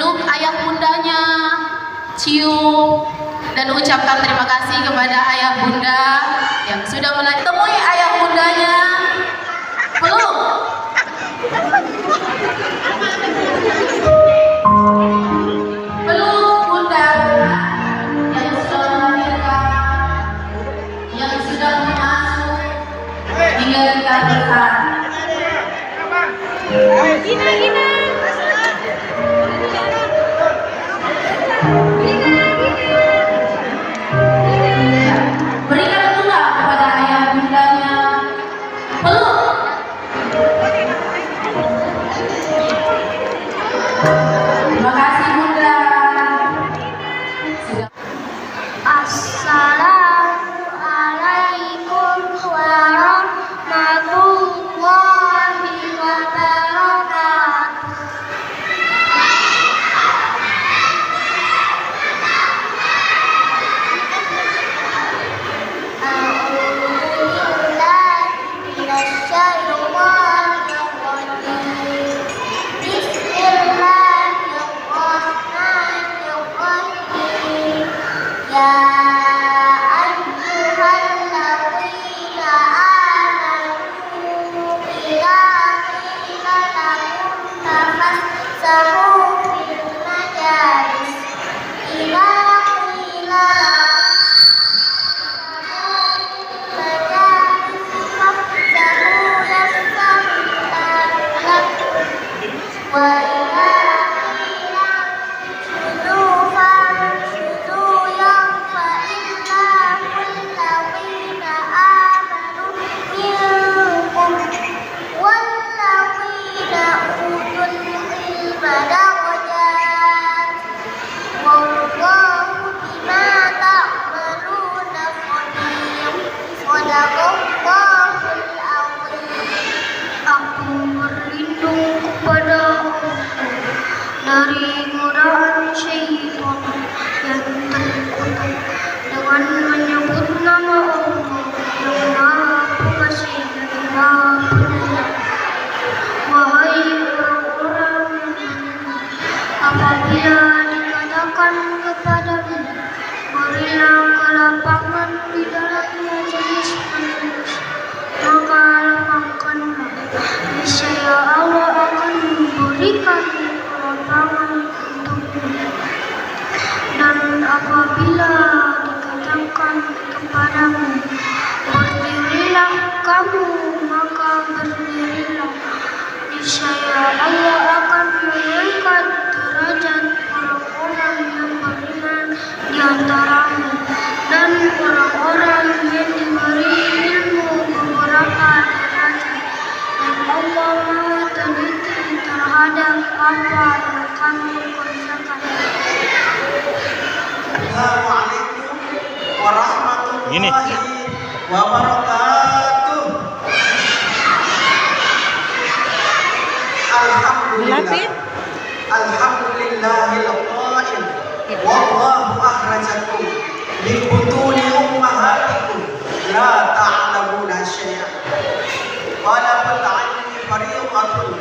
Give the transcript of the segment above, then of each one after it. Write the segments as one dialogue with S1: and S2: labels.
S1: peluk ayah bundanya, cium, dan ucapkan terima kasih kepada ayah bunda yang sudah temui ayah bundanya. Peluk. Peluk bunda yang sudah melahirkan, yang sudah mengasuh hingga kita besar. Gina. Berikan pula kepada ayah bundanya. Peluk. Terima kasih bunda.
S2: Assalamualaikum warahmatullahi wabarakatuh. Dari godaan syaitan yang terkutuk dengan menyebut nama Allah yang Maha Pengasih dan Maha Penyayang. Wahai orang-orang yang beriman, apabila dikatakan kepadamu, berilah kelapangan di dalamnya jenis-jenis, maka lapangkanlah, niscaya Allah akan memberikan dan apabila dikatakan kepadamu, berdirilah kamu, maka berdirilah, niscaya Allah akan mengangkat derajat orang-orang yang beriman di antaramu dan orang-orang yang diberi ilmu beberapa derajat, dan Allah Maha teliti terhadap apa yang kamu kerjakan.
S3: Assalamualaikum warahmatullahi wabarakatuh. Alhamdulillahil qail wallahu akhrajakum min butuni ummahatikum la ta'lamuna syai'an. Talabul ilmi fariidatun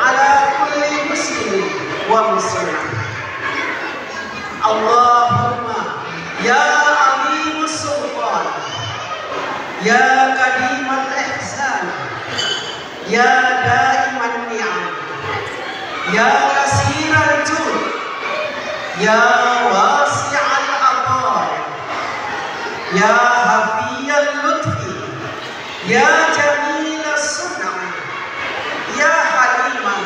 S3: ala kulli muslimin wa muslimah. Allahumma ya azimus sultan, ya kadimal ihsan, ya daiman ni'am, ya kasiral jud, ya wasi'al atar, ya hafiyal lutfi, ya jamilas sun'ah, ya haliman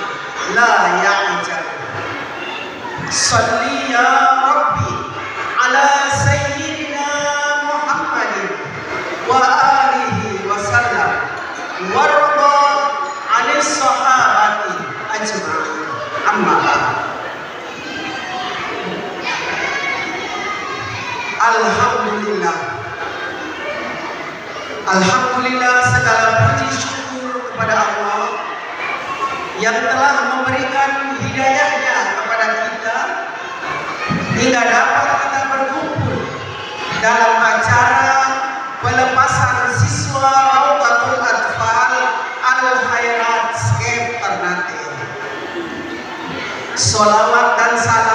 S3: la ya'jal. Salli ya Rabbi ala sayyidina Muhammadin wa alihi wa sallam warda anis sahabati ajma'in. Amma ba'd. Alhamdulillah segala puji syukur kepada Allah yang telah memberikan hidayahnya kepada kita hingga dapat kita berkumpul dalam acara pelepasan siswa Raudatul Atfal Al-Khairat Skep Ternate. Sholawat dan salam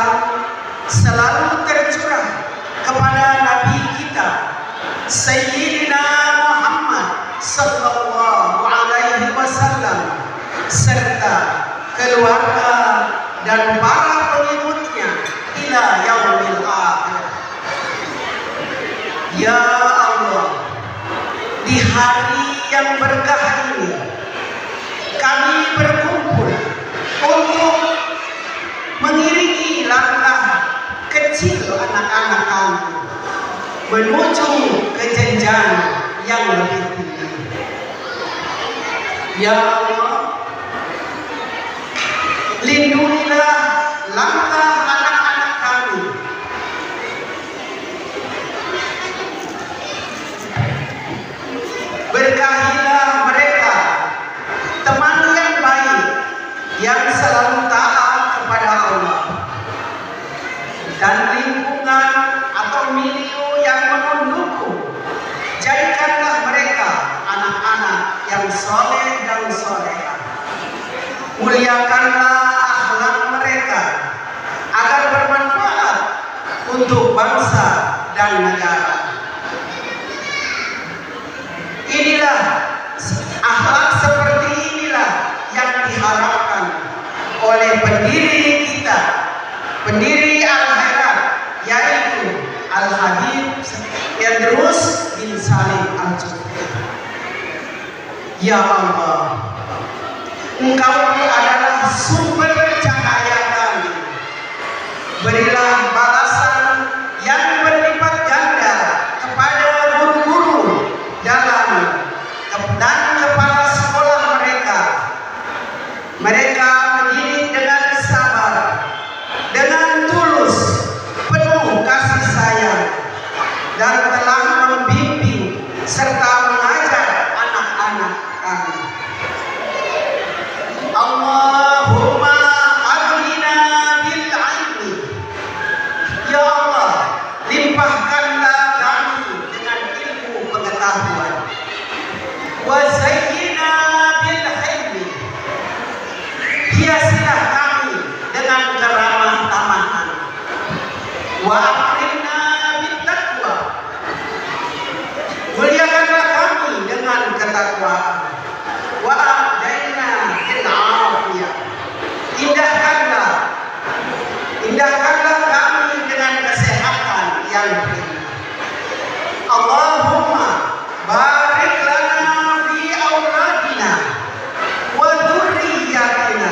S3: serta keluarga dan para pengikutnya ila yaumil akhir. Ya Allah, di hari yang berkah ini kami berkumpul untuk mengiringi langkah kecil anak-anak kami menuju ke jenjang yang lebih tinggi. Ya Allah, lindungilah langkah anak-anak kami. Berkahilah mereka teman yang baik yang selalu taat kepada Allah, dan lingkungan atau milieu yang mendukung. Jadikanlah mereka anak-anak yang soleh dan solehah. Muliakanlah akhlak mereka agar bermanfaat untuk bangsa dan negara. Inilah akhlak seperti inilah yang diharapkan oleh pendiri kita, pendiri Al-Khairat, yaitu Al-Habib Idrus bin Salim Al-Jufri. Ya Allah, Engkau adalah sumber cahaya kami. Berilah balasan yang berlipat ganda kepada guru-guru dan kepala sekolah mereka. Mereka mendidik dengan sabar, dengan tulus, penuh kasih sayang, dan telah membimbing serta mengajar anak-anak kami. Allahumma aghnina bil ilmi. Ya Allah, limpahkanlah kami dengan ilmu pengetahuan. Wa zayyina bil hilmi. Hiasilah kami dengan keramah tamahan. Wa akrimna bit taqwa. Muliakanlah kami dengan ketakwaan. Wa abdaina bil afiyah. Indahkanlah kami dengan kesehatan yang prima. Allahumma barik lana fi auladina wa dzurriyyatina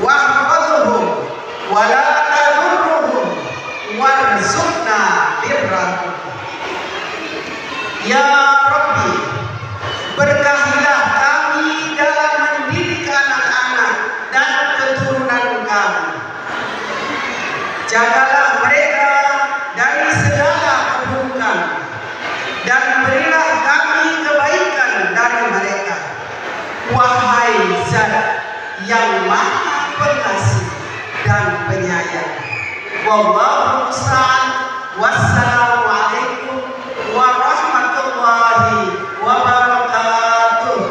S3: wahfadhhum wa la tadurruhum warzuqna birrahum. Ya Rabbi, berkahilah kami dalam mendidik anak-anak dan keturunan kami. Jagalah mereka dari segala keburukan dan berilah kami kebaikan dari mereka. Wahai Zat yang Maha Pengasih dan Penyayang. Wallahu musta'an. Wassalamualaikum warahmatullahi wabarakatuh.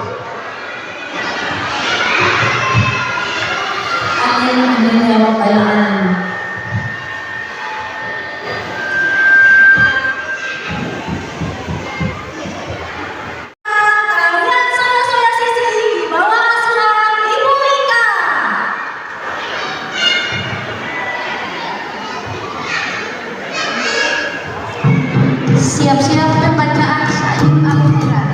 S4: Amin amin ya rabbal alamin.
S2: Kalian saudara-saudara siswi di bawah asuhan Ibu Ika.
S1: Siap-siap pembacaan syair Al-Khairat.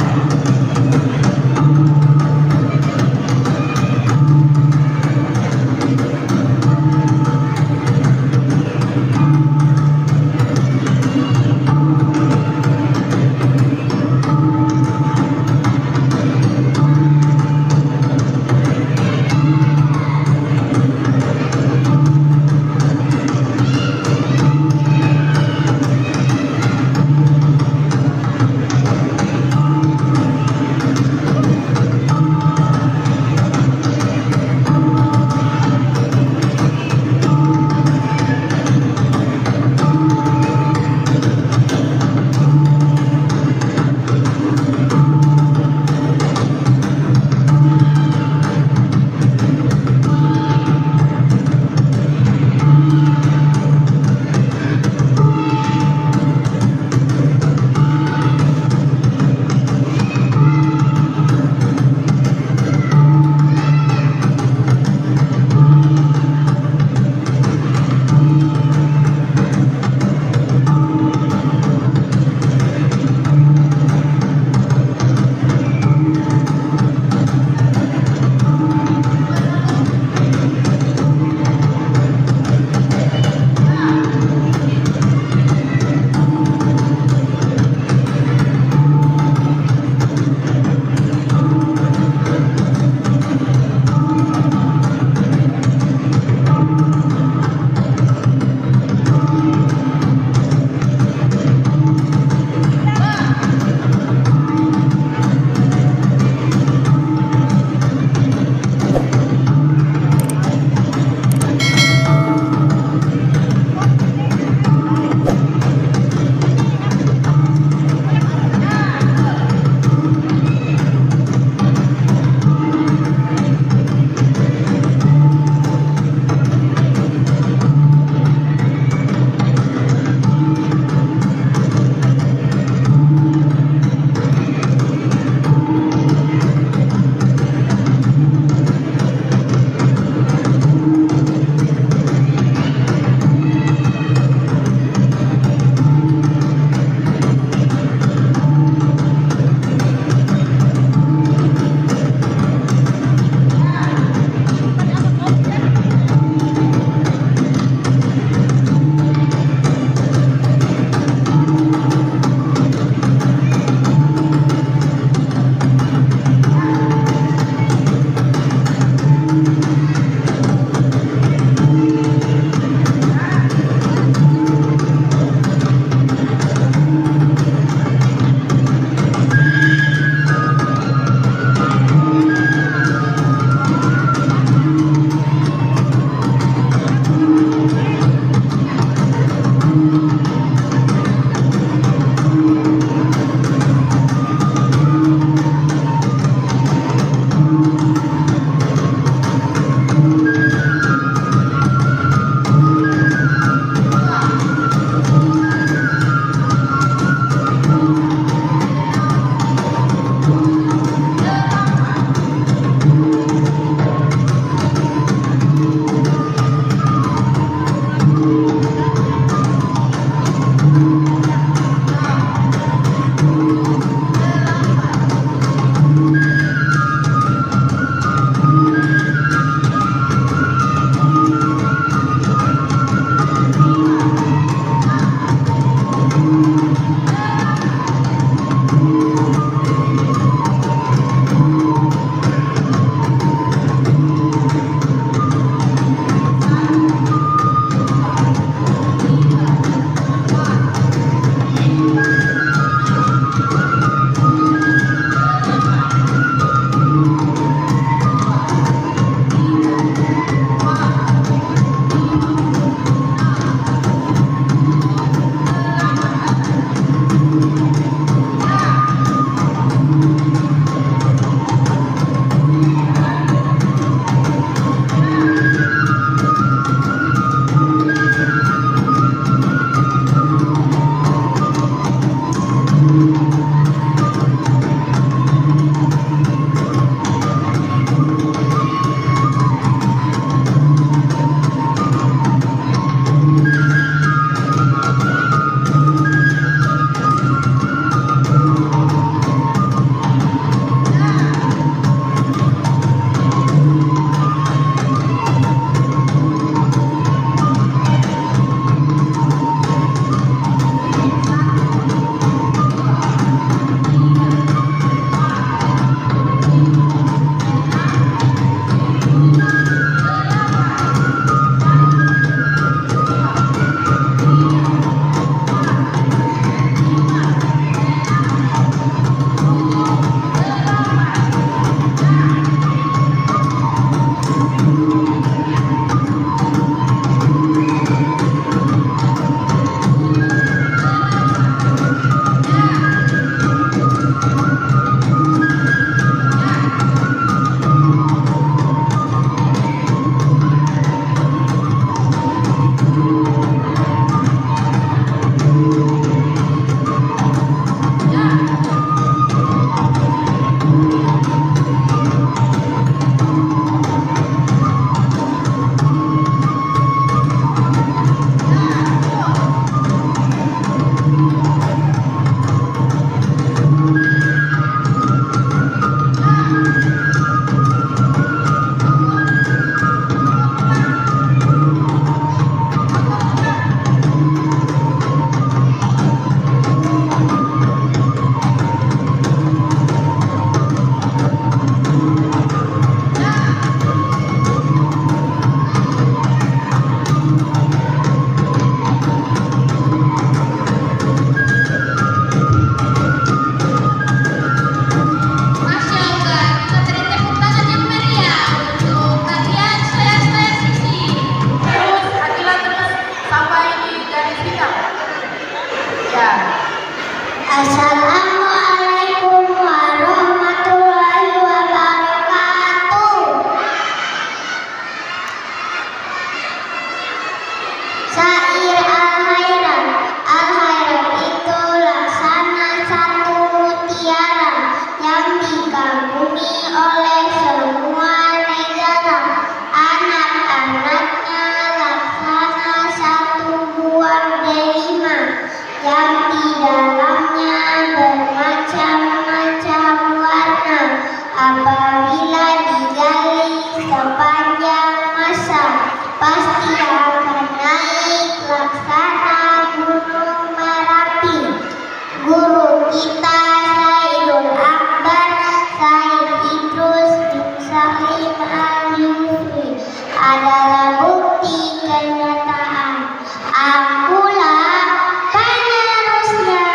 S2: adalah bukti kenyataan. Akulah penerusnya.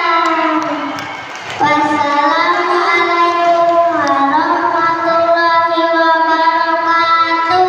S2: Wassalamualaikum warahmatullahi wabarakatuh.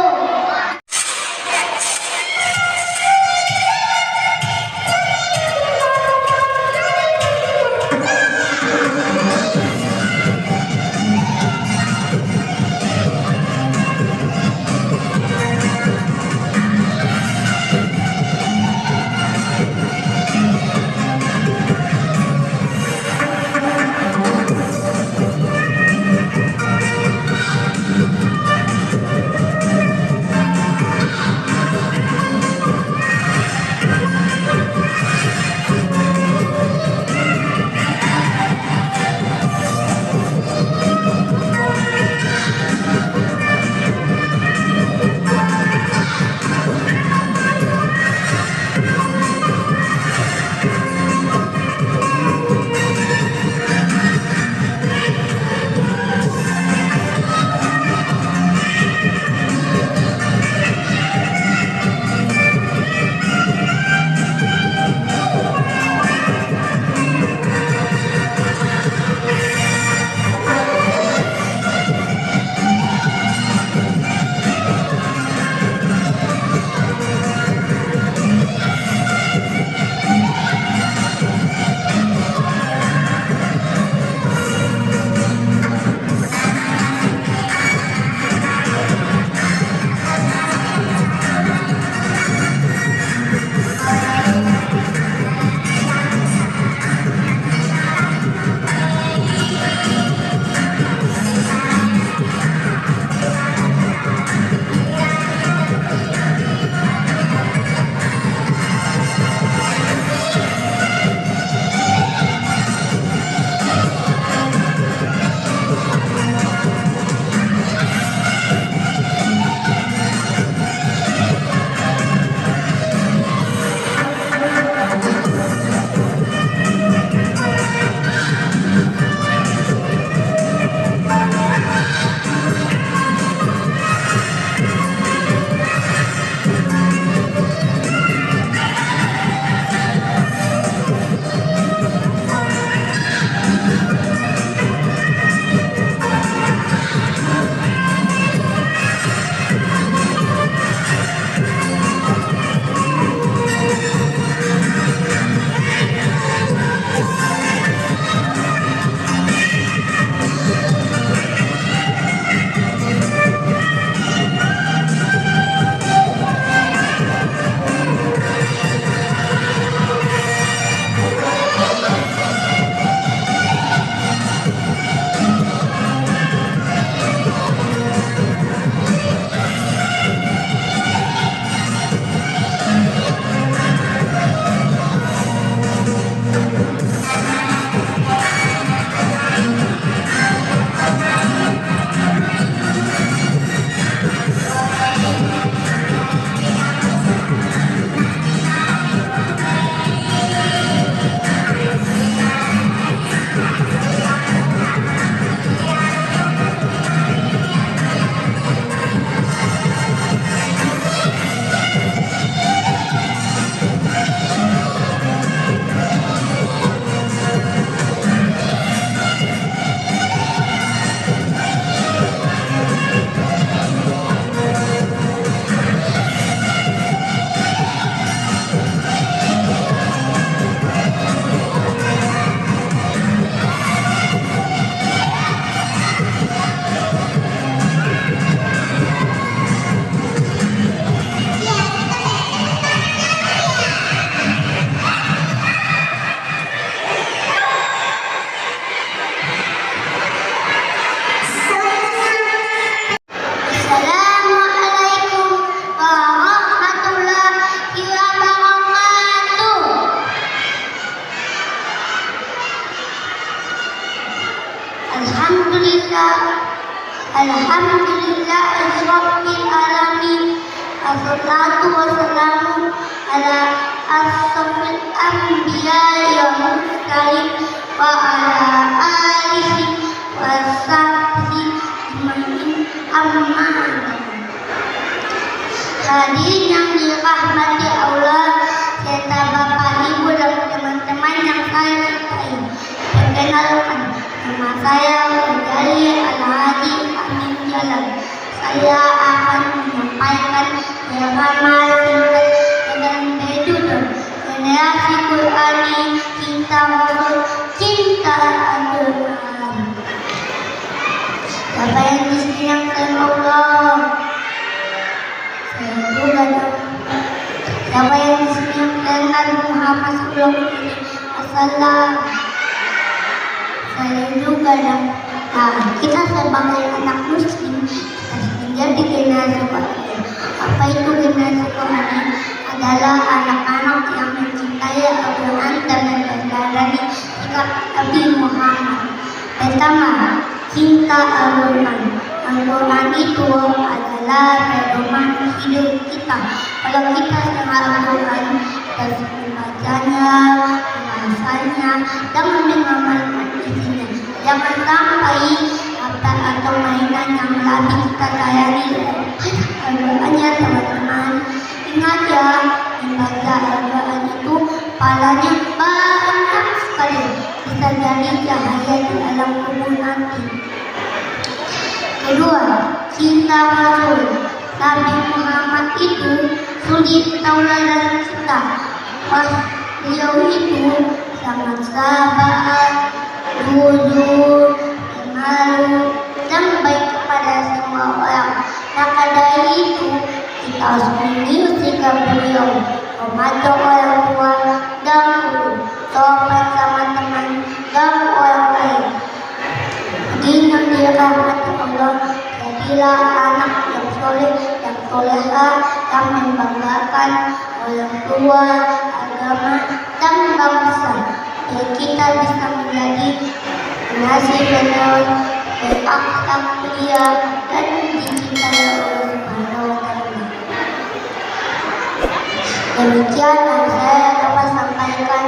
S2: Alhamdulillahirabbil alamin. Wassalatu wassalamu ala asrofil anbiya'i wal mursalin wa ala alihi wa sahbihi ajma'in. Amma ba'du. Hadirin yang dirahmati Allah, serta Bapak, Ibu, dan teman-teman yang saya cintai. Perkenalkan, nama saya Ghazali Al-Hadi Amin Jalan. Saya akan menyampaikan ceramah singkat dengan berjudul Generasi Qurani Cinta Rasul, Cinta Al-Quran. Siapa yang disayangkan Allah? Saya juga dong. Siapa yang disayangkan Nabi Muhammad SAW? Saya juga dong. Nah, kita sebagai anak muslim, kita menjadi generasi Qurani. Apa itu generasi Qurani? Adalah anak-anak yang mencintai Al-Quran dan meneladani sikap Nabi Muhammad. Pertama, cinta Al-Quran. Al-Quran itu adalah pedoman hidup kita. Kalau kita dengar Al-Quran, kita membacanya, memahaminya, dan mengamalkan isinya. Jangan sampai harta atau mainan yang lebih kita sayangi Al-Qurannya, teman-teman. Ingat ya, membaca Al-Quran itu pahalanya banyak sekali. Bisa jadi cahaya di alam kubur nanti. Kedua, cinta Rasul. Nabi Muhammad itu suri tauladan kita. Beliau itu sangat sabar, jujur, pemalu, dan baik kepada semua orang. Maka dari itu kita harus meniru sikap beliau, membantu orang tua dan guru, sopan sama teman dan orang lain. Dengan dirahmati Allah, jadilah anak yang soleh, yang soleha, yang membanggakan orang tua, agama, dan bangsa. Dan kita bisa menjadi generasi penerus berakhlak mulia dan dicintai Allah Subhanahu wa Ta'ala. Demikian yang saya dapat sampaikan.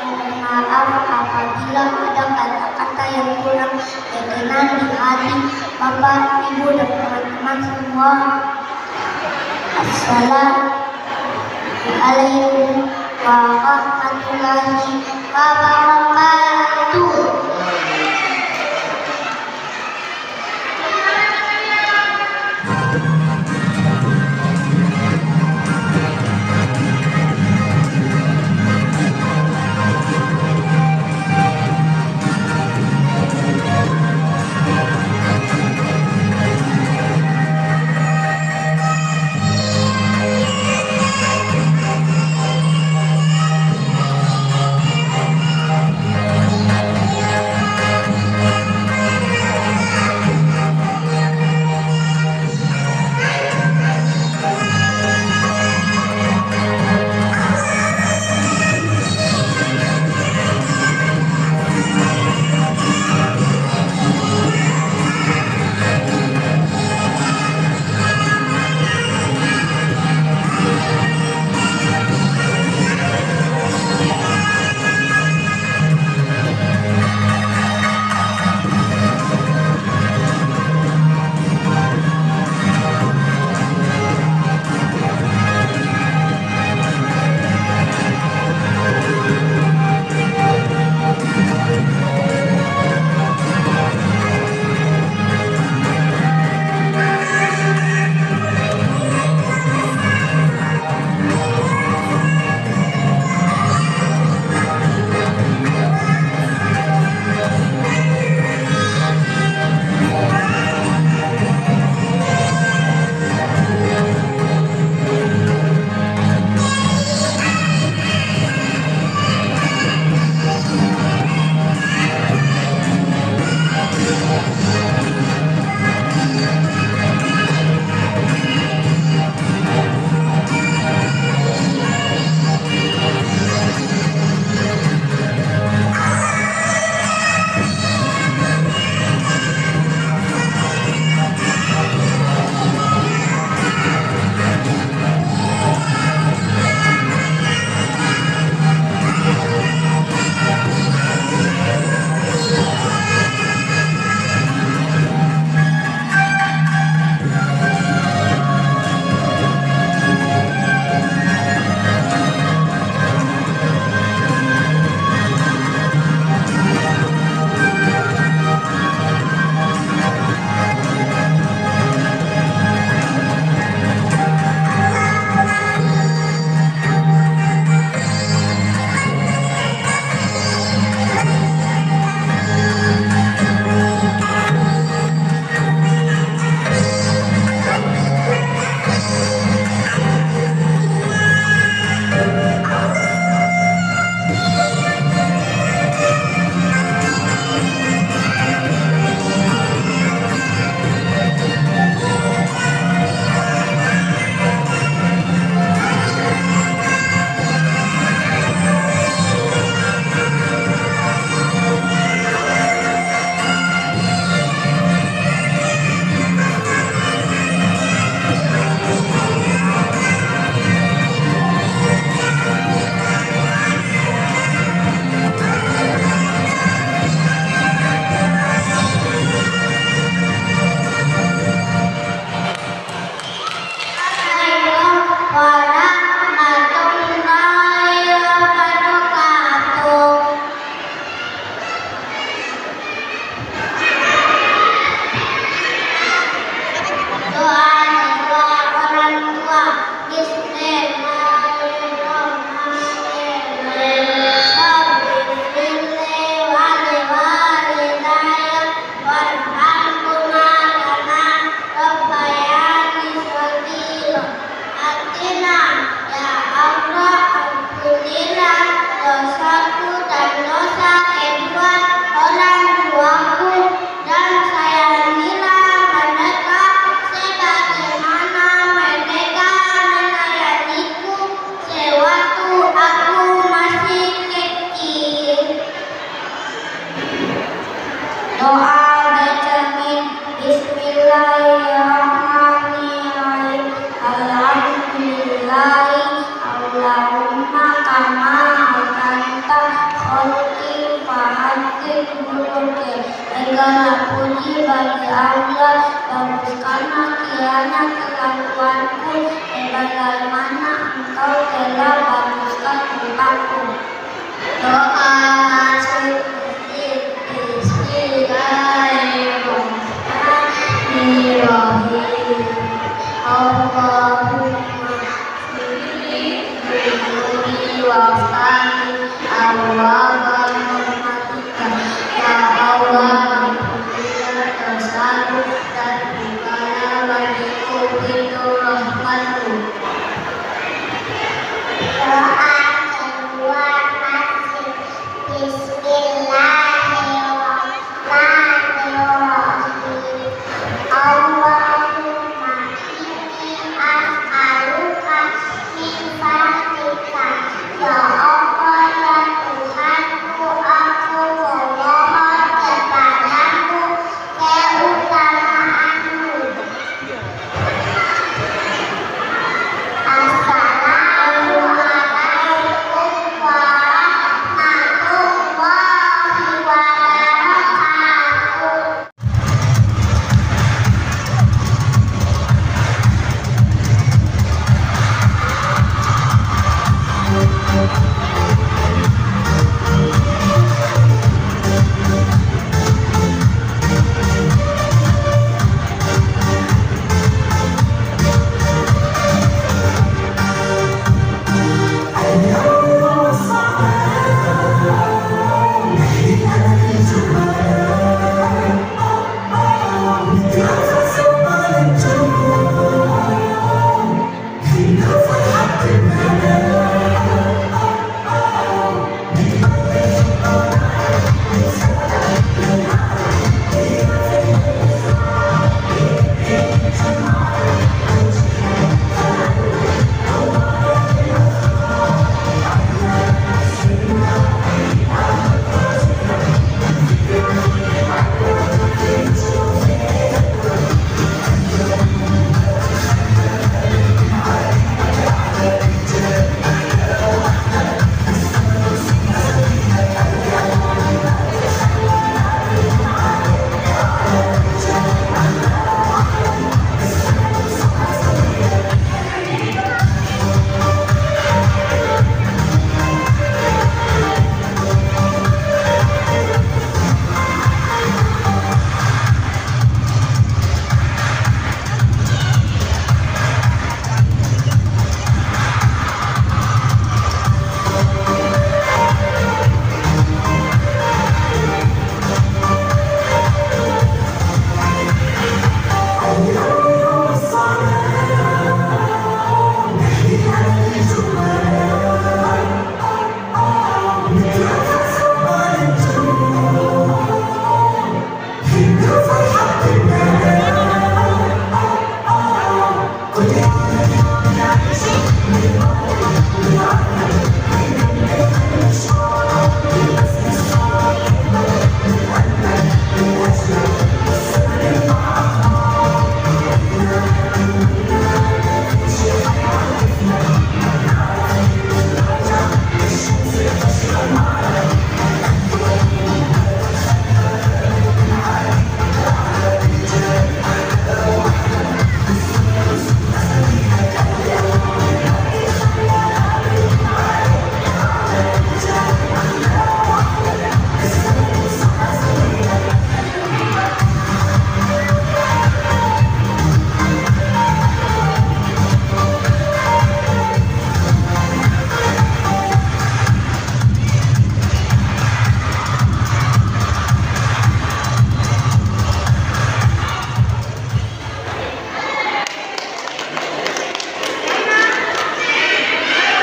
S2: Mohon maaf apabila ada kata-kata yang kurang berkenan di hati Bapak, Ibu, dan teman-teman semua. Assalamualaikum warahmatullahi wabarakatuh.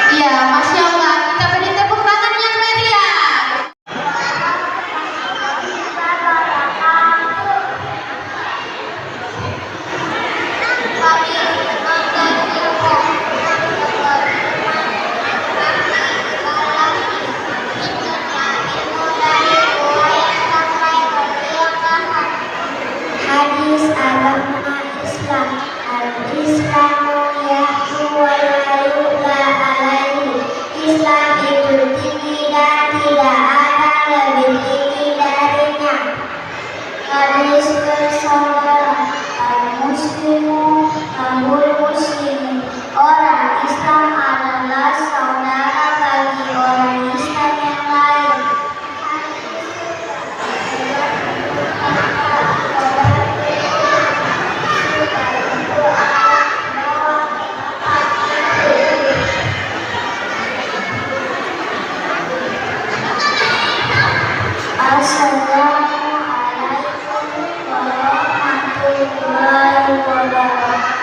S1: Iya, Masya Allah, kita beri tepuk tangan yang meriah.
S2: Hadis agama Islam, al-Islamu yahdu wa la yu'la alaihi. Islam itu tinggi dan tidak ada lebih tinggi darinya. Hadis ke-9, al-muslimu abul muslimin. Orang Islam adalah saudara bagi orang Islam yang lain. Assalamualaikum warahmatullahi wabarakatuh.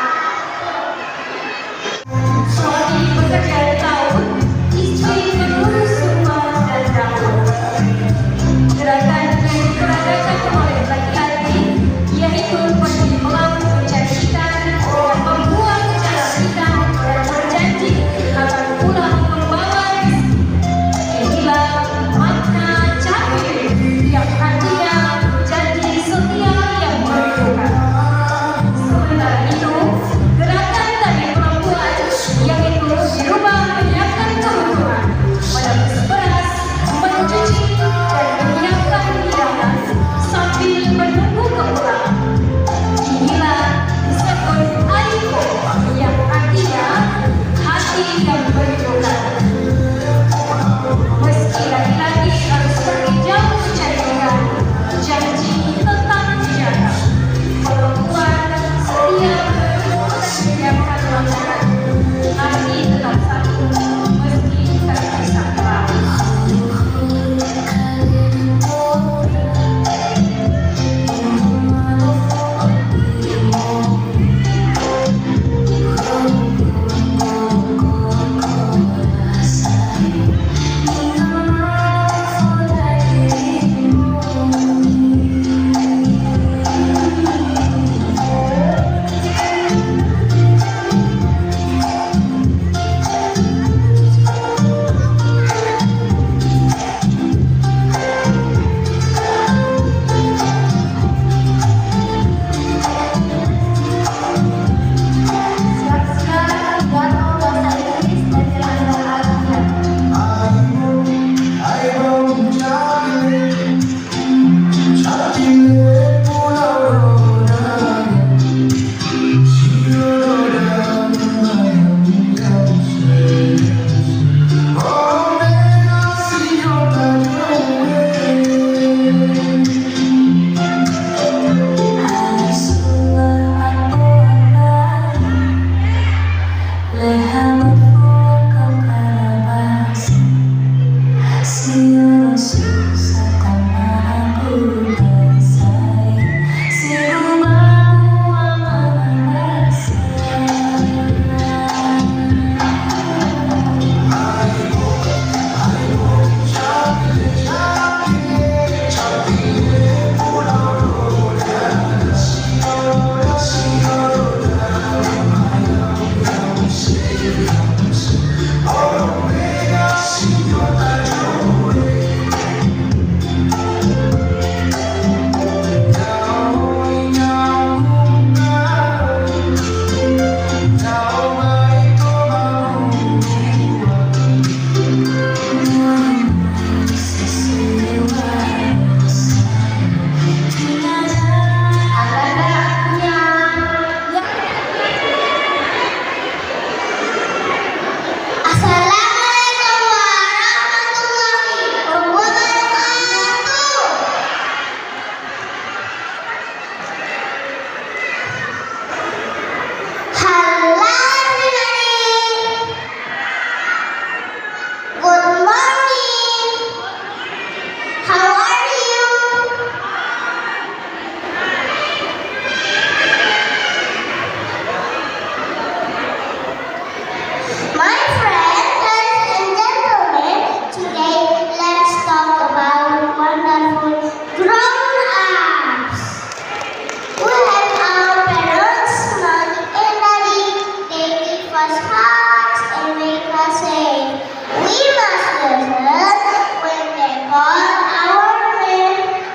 S2: us hearts and make us safe. We must listen when they call our name.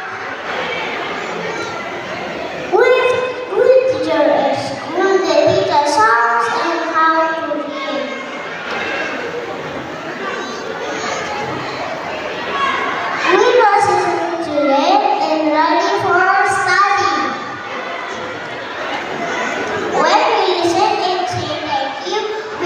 S2: With teacher at school, they teach us songs and how to read. We must listen to them and ready for study. When we listen and say thank you, we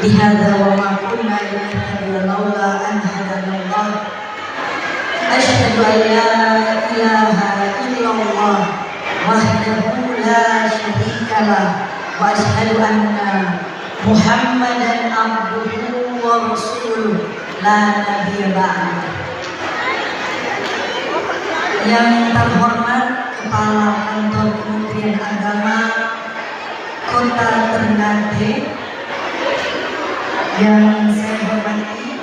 S4: Bihadza wa ma kunna linahtadiya laula an hadanallah. Asyhadu an la ilaha illallah wahdahu la syarikalah wa asyhadu anna Muhammadan abduhu wa rasuluh la nabiyya ba'd. Yang terhormat Kepala Kantor Kementerian Agama Kota Ternate, yang saya hormati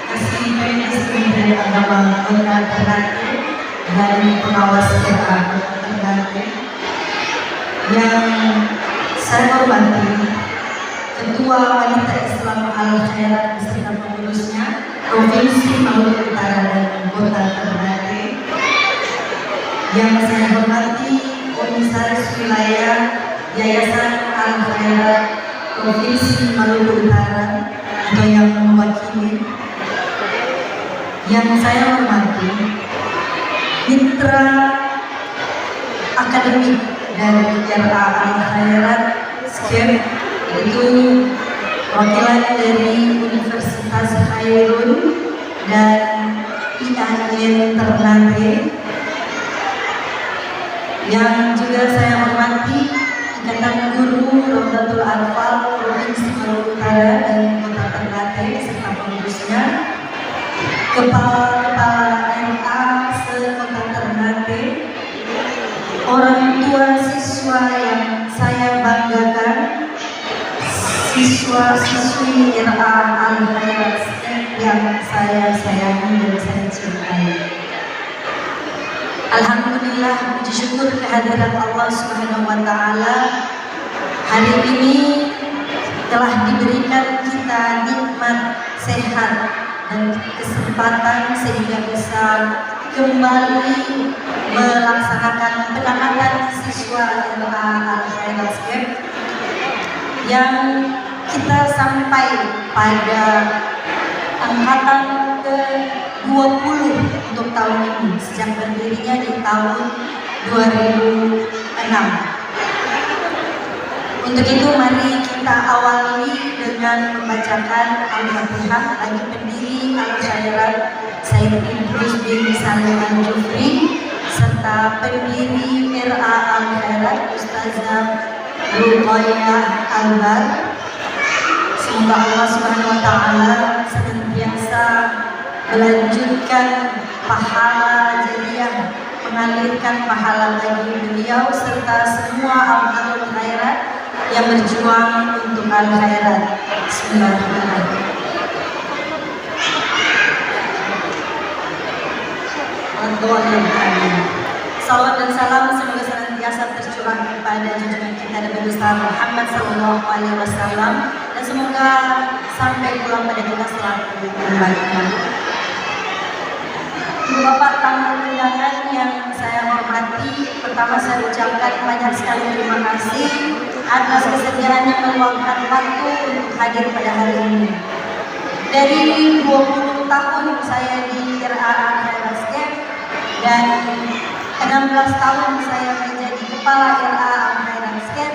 S4: Kasih Kementerian Agama Kota Ternate dan pengawas RA Kota Ternate, yang saya hormati Ketua Wanita Islam Al-Khairat beserta pengurusnya Provinsi Maluku Utara dan Kota Ternate, yang saya hormati Komisaris Wilayah Yayasan Al-Khairat Provinsi Maluku Utara atau yang mewakili, yang saya hormati mitra akademik dari RA Al-Khairat SKEP, yaitu wakilan dari Universitas Khairun dan IAIN Ternate, yang juga saya hormati Ikatan Guru Rodatul Atfal Provinsi Maluku Utara dan Kota Ternate serta pengurusnya, kepala-kepala RA se-Kota Ternate, orang tua siswa yang saya banggakan, siswa-siswi RA Al-Khairat yang saya sayangi dan saya cintai. Alhamdulillah, puji syukur kehadiran Allah Subhanahu wa Ta'ala, hari ini telah diberikan kita nikmat sehat dan kesempatan sehingga bisa kembali melaksanakan penamatan siswa RA Al-Khairat SKEP yang kita sampai pada angkatan ke-20 untuk tahun ini sejak berdirinya di tahun 2006. Untuk itu mari kita awali dengan membacakan Al-Fatihah bagi pendiri Al-Khairat Sayyid Idrus bin Salim Al-Jufri serta pendiri RA Al-Khairat Ustazah Ruqayyah Albar. Semoga Allah Subhanahu wa Ta'ala senantiasa melanjutkan pahala jariah, mengalirkan pahala bagi beliau serta semua Al Khairat yang berjuang untuk Al Khairat. Bismillahirrahmanirrahim. Salawat dan salam semoga senantiasa tercurah kepada junjungan kita Nabi besar Muhammad Sallallahu Alaihi Wasallam, dan semoga sampai pulang pada kita selalu umatnya. Bapak tamu undangan yang saya hormati, pertama saya ucapkan banyak sekali terima kasih atas kesediaannya meluangkan waktu untuk hadir pada hari ini. Dari 20 tahun saya di RA Al-Khairat SKEP dan 16 tahun saya menjadi kepala RA Al-Khairat SKEP,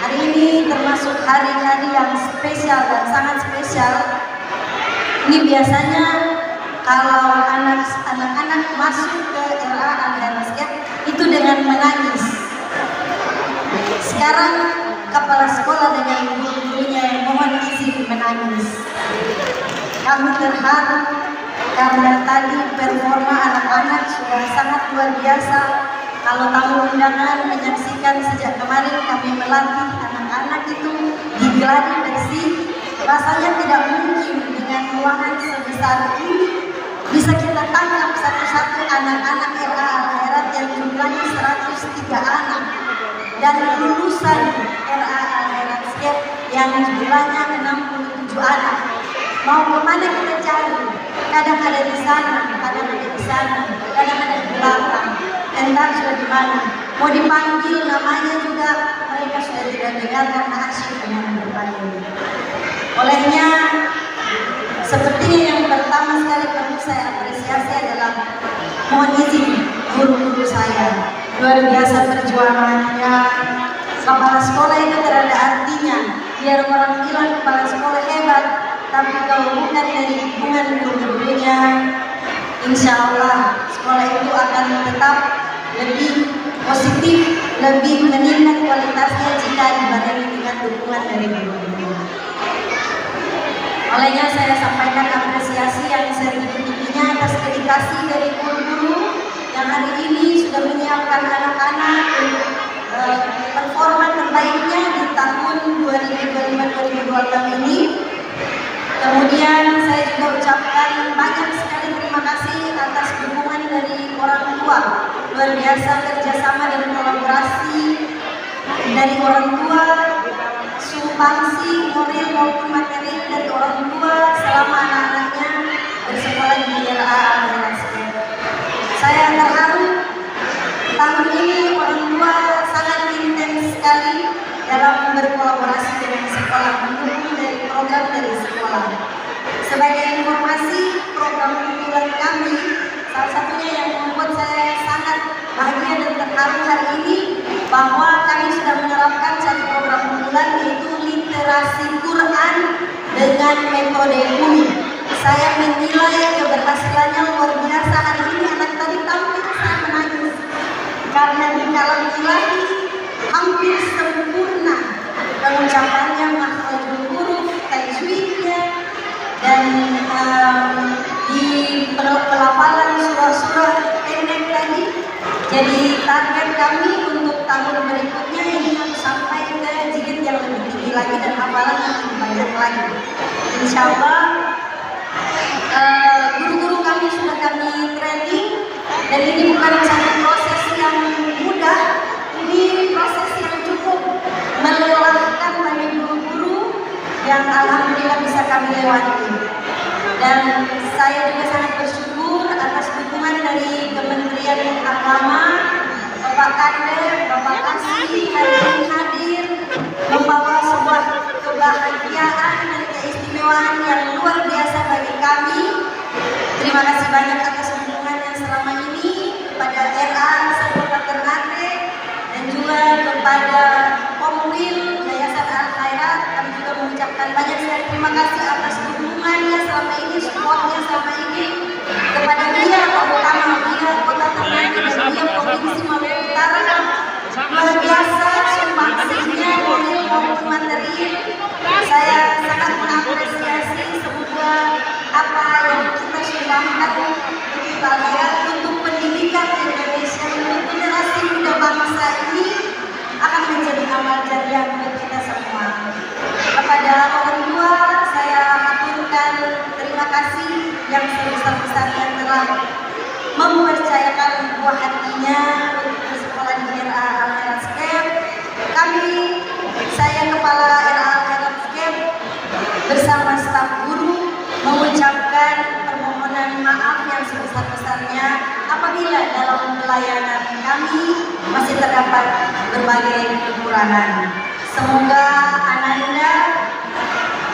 S4: hari ini termasuk hari-hari yang spesial dan sangat spesial. Ini biasanya kalau anak-anak masuk ke RA Al-Khairat SKEP itu dengan menangis. Sekarang kepala sekolah dengan guru-gurunya yang mohon izin menangis. Kami terharu karena tadi performa anak-anak sudah sangat luar biasa. Kalau tamu undangan menyaksikan sejak kemarin kami melatih anak-anak itu digeladi bersih, rasanya tidak mungkin dengan ruangan sebesar ini bisa kita tangkap satu-satu anak-anak RA Al-Khairat yang jumlahnya 103 anak dan lulusan RA Al-Khairat SKEP yang jumlahnya 67 anak. Mau kemana kita cari? Kadang ada di sana, kadang ada di sana, kadang ada di belakang. Entah sudah di mana. Mau dipanggil namanya juga mereka sudah tidak dengar karena asyik dengan berpanggil. Olehnya, sepertinya yang pertama sekali perlu saya apresiasi adalah mohon izin guru-guru saya. Luar biasa perjuangannya. Kepala sekolah itu tidak ada artinya biar orang bilang kepala sekolah hebat, tapi kalau bukan dari hubungan guru-gurunya, insya Allah sekolah itu akan tetap lebih positif, lebih meningkat kualitasnya jika dibarengi dengan dukungan dari guru-guru. Olehnya saya sampaikan apresiasi yang setinggi-tingginya atas dedikasi dari guru-guru yang hari ini sudah menyiapkan anak-anak untuk performa terbaiknya di tahun 2025-2026 ini. Kemudian saya juga ucapkan banyak sekali terima kasih atas dukungan dari orang tua. Luar biasa kerjasama dan kolaborasi dari orang tua, sumbangsi moral maupun materi dari orang tua selama anak-anaknya bersekolah di RA Al-Hairaskem. Saya terharu tahun ini orang tua sangat intens sekali dalam berkolaborasi dengan sekolah, mendukung dari program dari sekolah. Sebagai informasi, program unggulan kami, salah satunya yang membuat saya sangat bahagia dan terharu hari ini, bahwa kami sudah menerapkan satu program unggulan, yaitu literasi Quran dengan metode UMI. Saya menilai keberhasilannya luar biasa. Hari ini anak tadi tampil saya menangis karena di kalam ilahi hampir sempurna pengucapannya, makhrajul huruf, tajwidnya, dan di pelafalan surah-surah pendek tadi. Jadi target kami untuk tahun berikutnya ini sampai ke jilid yang lebih tinggi lagi dan hafalan yang lebih banyak lagi. Insya Allah guru-guru kami sudah kami training, dan ini bukan satu proses yang mudah, ini proses yang cukup melelahkan bagi guru-guru yang alhamdulillah bisa kami lewati. Dan saya juga sangat bersyukur atas dukungan dari Kementerian Agama, Bapak Kader, Bapak Kasih hari ini hadir membawa sebuah kebahagiaan dan keistimewaan yang luar biasa bagi kami. Terima kasih banyak atas dukungannya selama ini kepada RA Sekolah Ternate dan juga kepada Komwil Yayasan Al-Khairat. Kami juga mengucapkan banyak sekali terima kasih atas dukungannya selama ini, supportnya selama ini kepada dia, terutama dia Kota Ternate dan dia Provinsi Maluku Utara. Luar biasa sumbangsinya moral maupun materi. Saya sangat mengapresiasi semoga apa yang kita sumbangkan untuk akhirat, untuk pendidikan Indonesia, untuk generasi muda bangsa ini akan menjadi amal jariah buat kita semua. Kepada orang tua saya aturkan terima kasih yang sebesar-besarnya telah mempercayakan buah hatinya untuk bersekolah di RA Al-Hairaskem. Saya Kepala RA Al-Hairaskem bersama staf guru mengucapkan permohonan maaf yang sebesar-besarnya apabila dalam pelayanan kami masih terdapat berbagai kekurangan. Semoga Ananda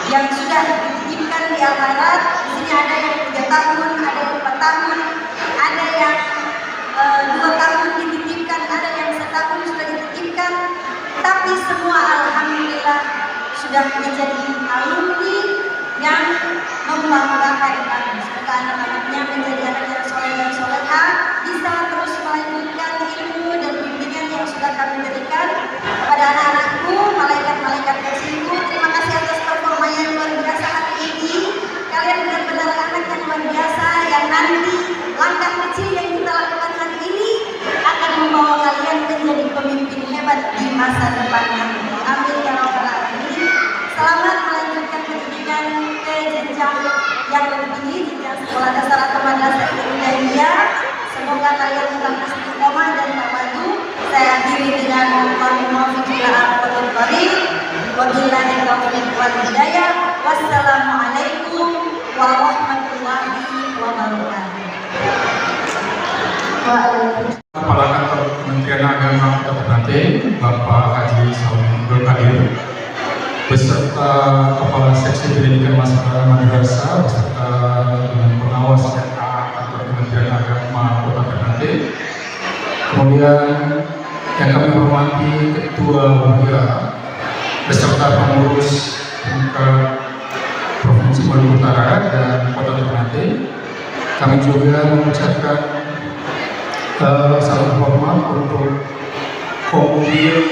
S4: yang sudah dititipkan di Al-Khairat, di sini ada yang 3 tahun, ada yang 4 tahun, ada yang 2 tahun dititipkan, ada yang 1 tahun sudah dititipkan, tapi semua alhamdulillah sudah menjadi alumni yang membanggakan kami. Semoga anak-anaknya menjadi anak yang soleh dan soleha, bisa terus melanjutkan ilmu dan bimbingan yang sudah kami berikan kepada anak-anakku, malaikat-malaikat kecilku. Terima kasih atas performa yang luar biasa hari ini. Kalian benar-benar anak yang luar biasa, yang nanti langkah kecil yang kita lakukan hari ini akan membawa kalian menjadi pemimpin hebat di masa depannya. Amin ya rabbal alamin. Selamat melanjutkan pendidikan ke jenjang yang lebih tinggi, jenjang sekolah dasar atau madrasah ibtidaiyah. Semoga kalian tetap istiqomah dan tawadu. Saya akhiri dengan wabillahi taufiq wal hidayah. Wassalamualaikum warahmatullahi wabarakatuh.
S5: Kepala Kantor Kementerian Agama Kota Ternate, Bapak Haji Saud Abdul Qadir, beserta Kepala Seksi Pendidikan Madrasah beserta dengan pengawas RA Kantor Kementerian Agama Kota Ternate. Kemudian yang kami hormati Ketua Bendahara beserta pengurus Provinsi Maluku Utara dan Kota Ternate. Kami juga mengucapkan salam hormat untuk Komudir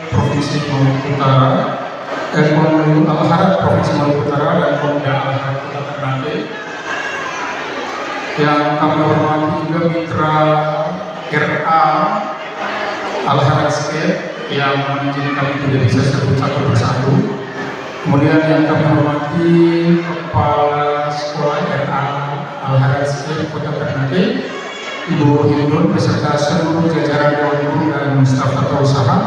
S5: Provinsi Maluku Utara, Komudir Al-Harad Provinsi Maluku Utara dan Komudir Al-Harad Kota Ternate. Yang kami hormati juga mitra RA Al-Harad State yang menjadi kami tidak bisa sebut satu persatu. Kemudian yang kami hormati Kepala Sekolah RA Al-Harad State Kota Ternate, Ibu Hindun beserta seluruh jajaran Dewan Guru dan staf tata usaha.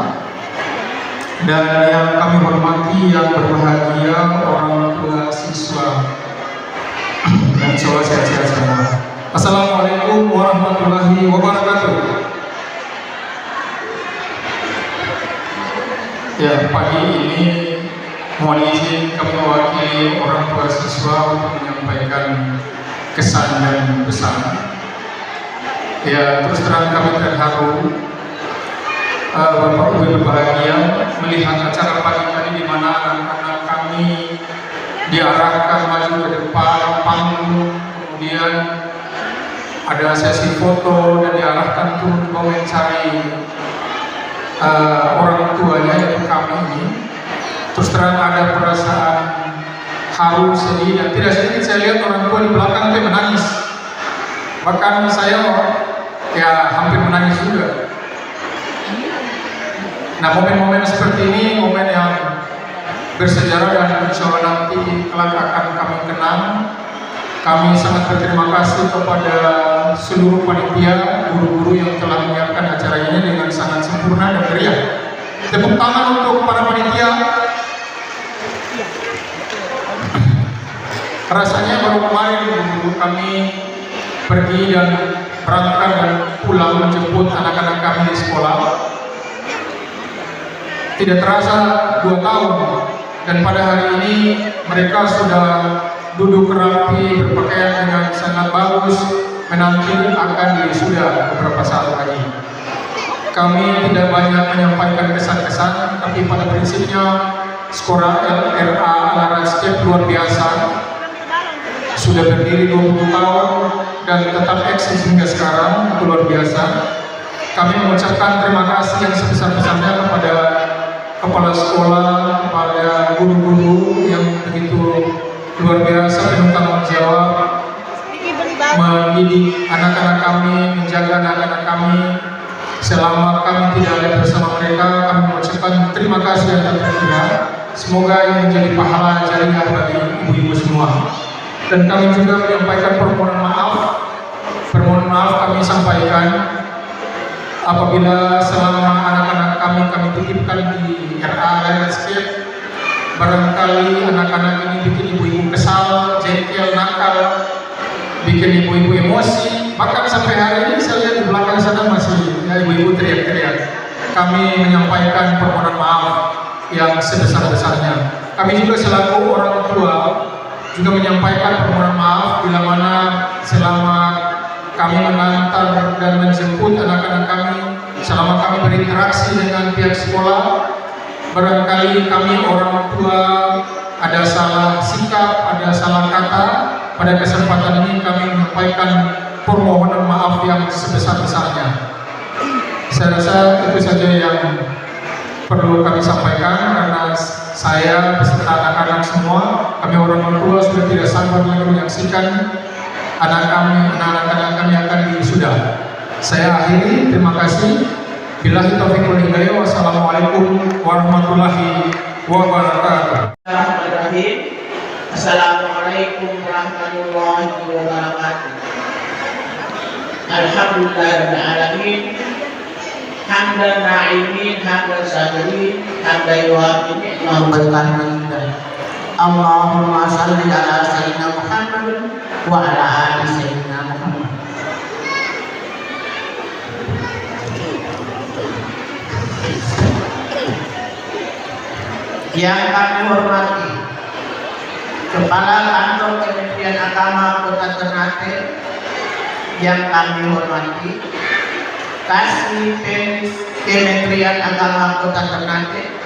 S5: Dan yang kami hormati yang berbahagia orang tua siswa dan siswa sehat-sehat semua. Assalamualaikum warahmatullahi wabarakatuh. Ya, pagi ini mohon izin kami mewakili orang tua siswa untuk menyampaikan kesan dan pesan. Ya, terus terang kami terharu, Bapak Ibu berbahagia melihat acara pagi tadi di mana anak-anak kami diarahkan maju ke depan panggung, kemudian ada sesi foto dan diarahkan turun komentari orang tuanya yaitu kami ini. Terus terang ada perasaan haru, sedih, dan tidak sedikit saya lihat orang tua di belakang itu menangis. Bahkan saya ya hampir menangis juga. Nah, momen-momen seperti ini momen yang bersejarah dan insya Allah nanti kelak akan kami kenang. Kami sangat berterima kasih kepada seluruh panitia, guru-guru yang telah menyiapkan acara ini dengan sangat sempurna dan meriah. Tepuk tangan untuk para panitia. Rasanya baru kemarin guru kami pergi dan berangkat dan pulang menjemput anak-anak kami di sekolah. Tidak terasa 2 tahun, dan pada hari ini mereka sudah duduk rapi, berpakaian dengan sangat bagus, menanti akan wisuda beberapa saat lagi. Kami tidak banyak menyampaikan kesan-kesan, tapi pada prinsipnya sekolah RA Al-Harad State luar biasa. Sudah berdiri 20 tahun dan tetap eksis hingga sekarang, itu luar biasa. Kami mengucapkan terima kasih yang sebesar-besarnya kepada kepala sekolah, kepada guru-guru yang begitu luar biasa penuh tanggung jawab mendidik anak-anak kami, menjaga anak-anak kami. Selama kami tidak ada bersama mereka, kami mengucapkan terima kasih yang tak terkira. Semoga ini menjadi pahala jariah bagi ibu-ibu semua. Dan kami juga menyampaikan permohonan maaf. Permohonan maaf kami sampaikan apabila selama anak-anak kami titipkan di RA Al-Harad State, barangkali anak-anak ini bikin ibu-ibu kesal, jengkel, nakal, bikin ibu-ibu emosi. Bahkan sampai hari ini saya lihat di belakang sana masih ya, ibu-ibu teriak-teriak. Kami menyampaikan permohonan maaf yang sebesar-besarnya. Kami juga selaku orang tua juga menyampaikan permohonan maaf bila mana selama kami mengantar dan menjemput anak-anak kami, selama kami berinteraksi dengan pihak sekolah, barangkali kami orang tua ada salah sikap, ada salah kata. Pada kesempatan ini kami menyampaikan permohonan maaf yang sebesar-besarnya. Saya rasa itu saja yang perlu kami sampaikan, karena saya beserta anak-anak semua, kami orang tua sudah tidak sabar lagi menyaksikan anak-anak kami akan wisuda. Saya akhiri, terima kasih. Billahi taufiq wal hidayah. Wassalamualaikum warahmatullahi wabarakatuh.
S6: Assalamualaikum warahmatullahi wabarakatuh. Alhamdulillahirabbil alamin. Hamdan na'imin, hamdan sabirin, hamdan yuwafiqu ni'matan hamdan. Allahumma shalli ala sayyidina Muhammad wa ala ali sayyidina Muhammad. Yang kami hormati Kepala Kantor Kementerian Agama Kota Ternate, yang kami hormati Kasih Penis Kementerian Agama Kota Ternate,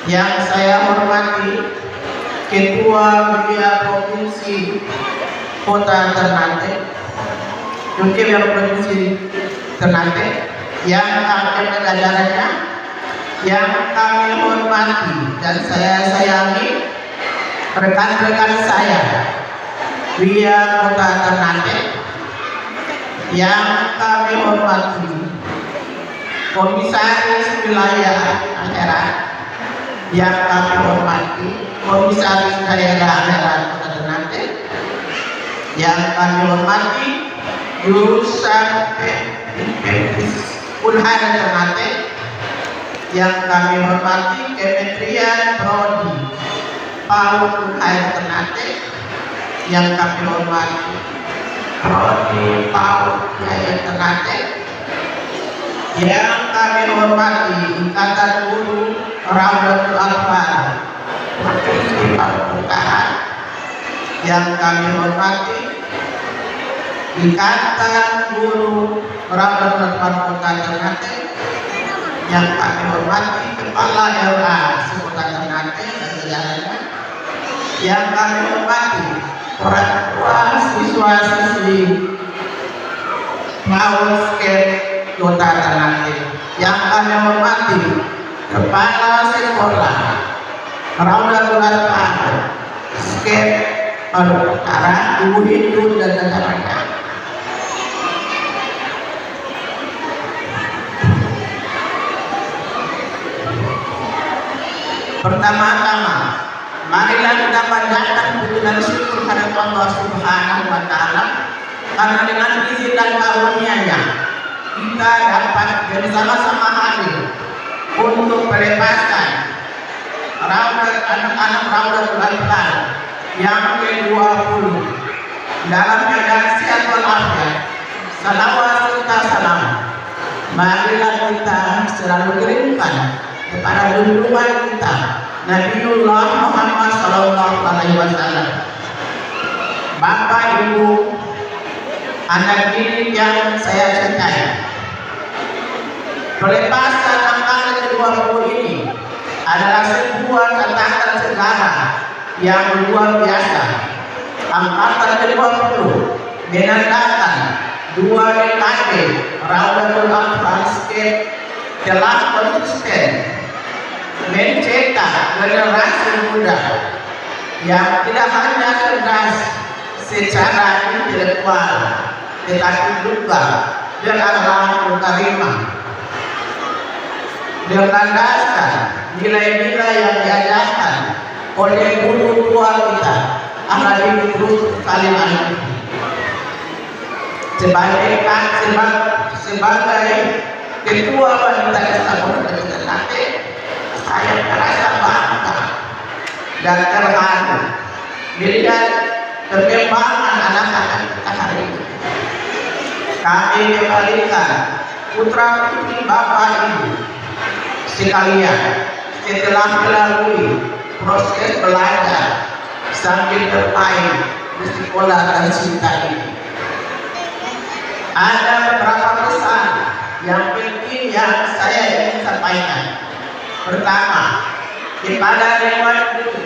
S6: yang saya hormati Ketua Bia Provinsi Kota Ternate, Ketua Provinsi Ternate, yang kami jajarannya, yang kami hormati dan saya sayangi rekan-rekan saya Bia Kota Ternate, yang kami hormati Komisaris Wilayah Angkara, yang kami hormati Komisaris Daerah Angkara Kota Ternate, yang kami hormati jurusan Unhar Ternate, yang kami hormati Kementerian Prodi PAUD Unhar Ternate, yang kami hormati Prodi PAUD Jaya Ternate, yang kami hormati Ikatan Guru Raudatul Atfal Provinsi Papua Utara, yang kami hormati Ikatan Guru Raudatul Atfal Kota Ternate, yang kami hormati Kepala LA Kota Ternate dan jajarannya, yang kami hormati orang tua siswa-siswi PAUD Kota Ternate, yang kami hormati Kepala Sekolah Raudatul Atfal Papua Utara, Ibu Hindu dan jajarannya. Pertama-tama, marilah kita panjatkan puji dan syukur kepada Allah Subhanahu wa Ta'ala, karena dengan izin dan karunia-Nya kita dapat bersama-sama hadir untuk melepaskan anak-anak Raudatul Atfal yang ke-20 dalam keadaan sehat walafiat. Salawat serta salam marilah kita selalu kirimkan kepada junjungan kita Nabiullah Muhammad Sallallahu Alaihi Wasallam. Bapak Ibu, anak didik yang saya cintai, pelepasan angkatan ke-20 ini adalah sebuah catatan sejarah yang luar biasa. Angkatan ke-20 menandakan 2 dekade Raudatul Atfal telah konsisten mencetak generasi muda yang tidak hanya cerdas secara intelektual, tetapi juga berakhlak karimah, berlandaskan nilai-nilai yang diajarkan oleh guru tua kita Ahmad Idrus Salim Al-Fikri. Sebagai ketua wanita Islam Ternate, saya merasa bangga dan terharu melihat perkembangan anak-anak kita hari ini. Kami kembalikan putra putri bapak ibu sekalian setelah melalui proses belajar sambil bermain di sekolah tercinta ini. Ada beberapa pesan yang penting yang saya ingin sampaikan. Pertama, kepada Dewan Guru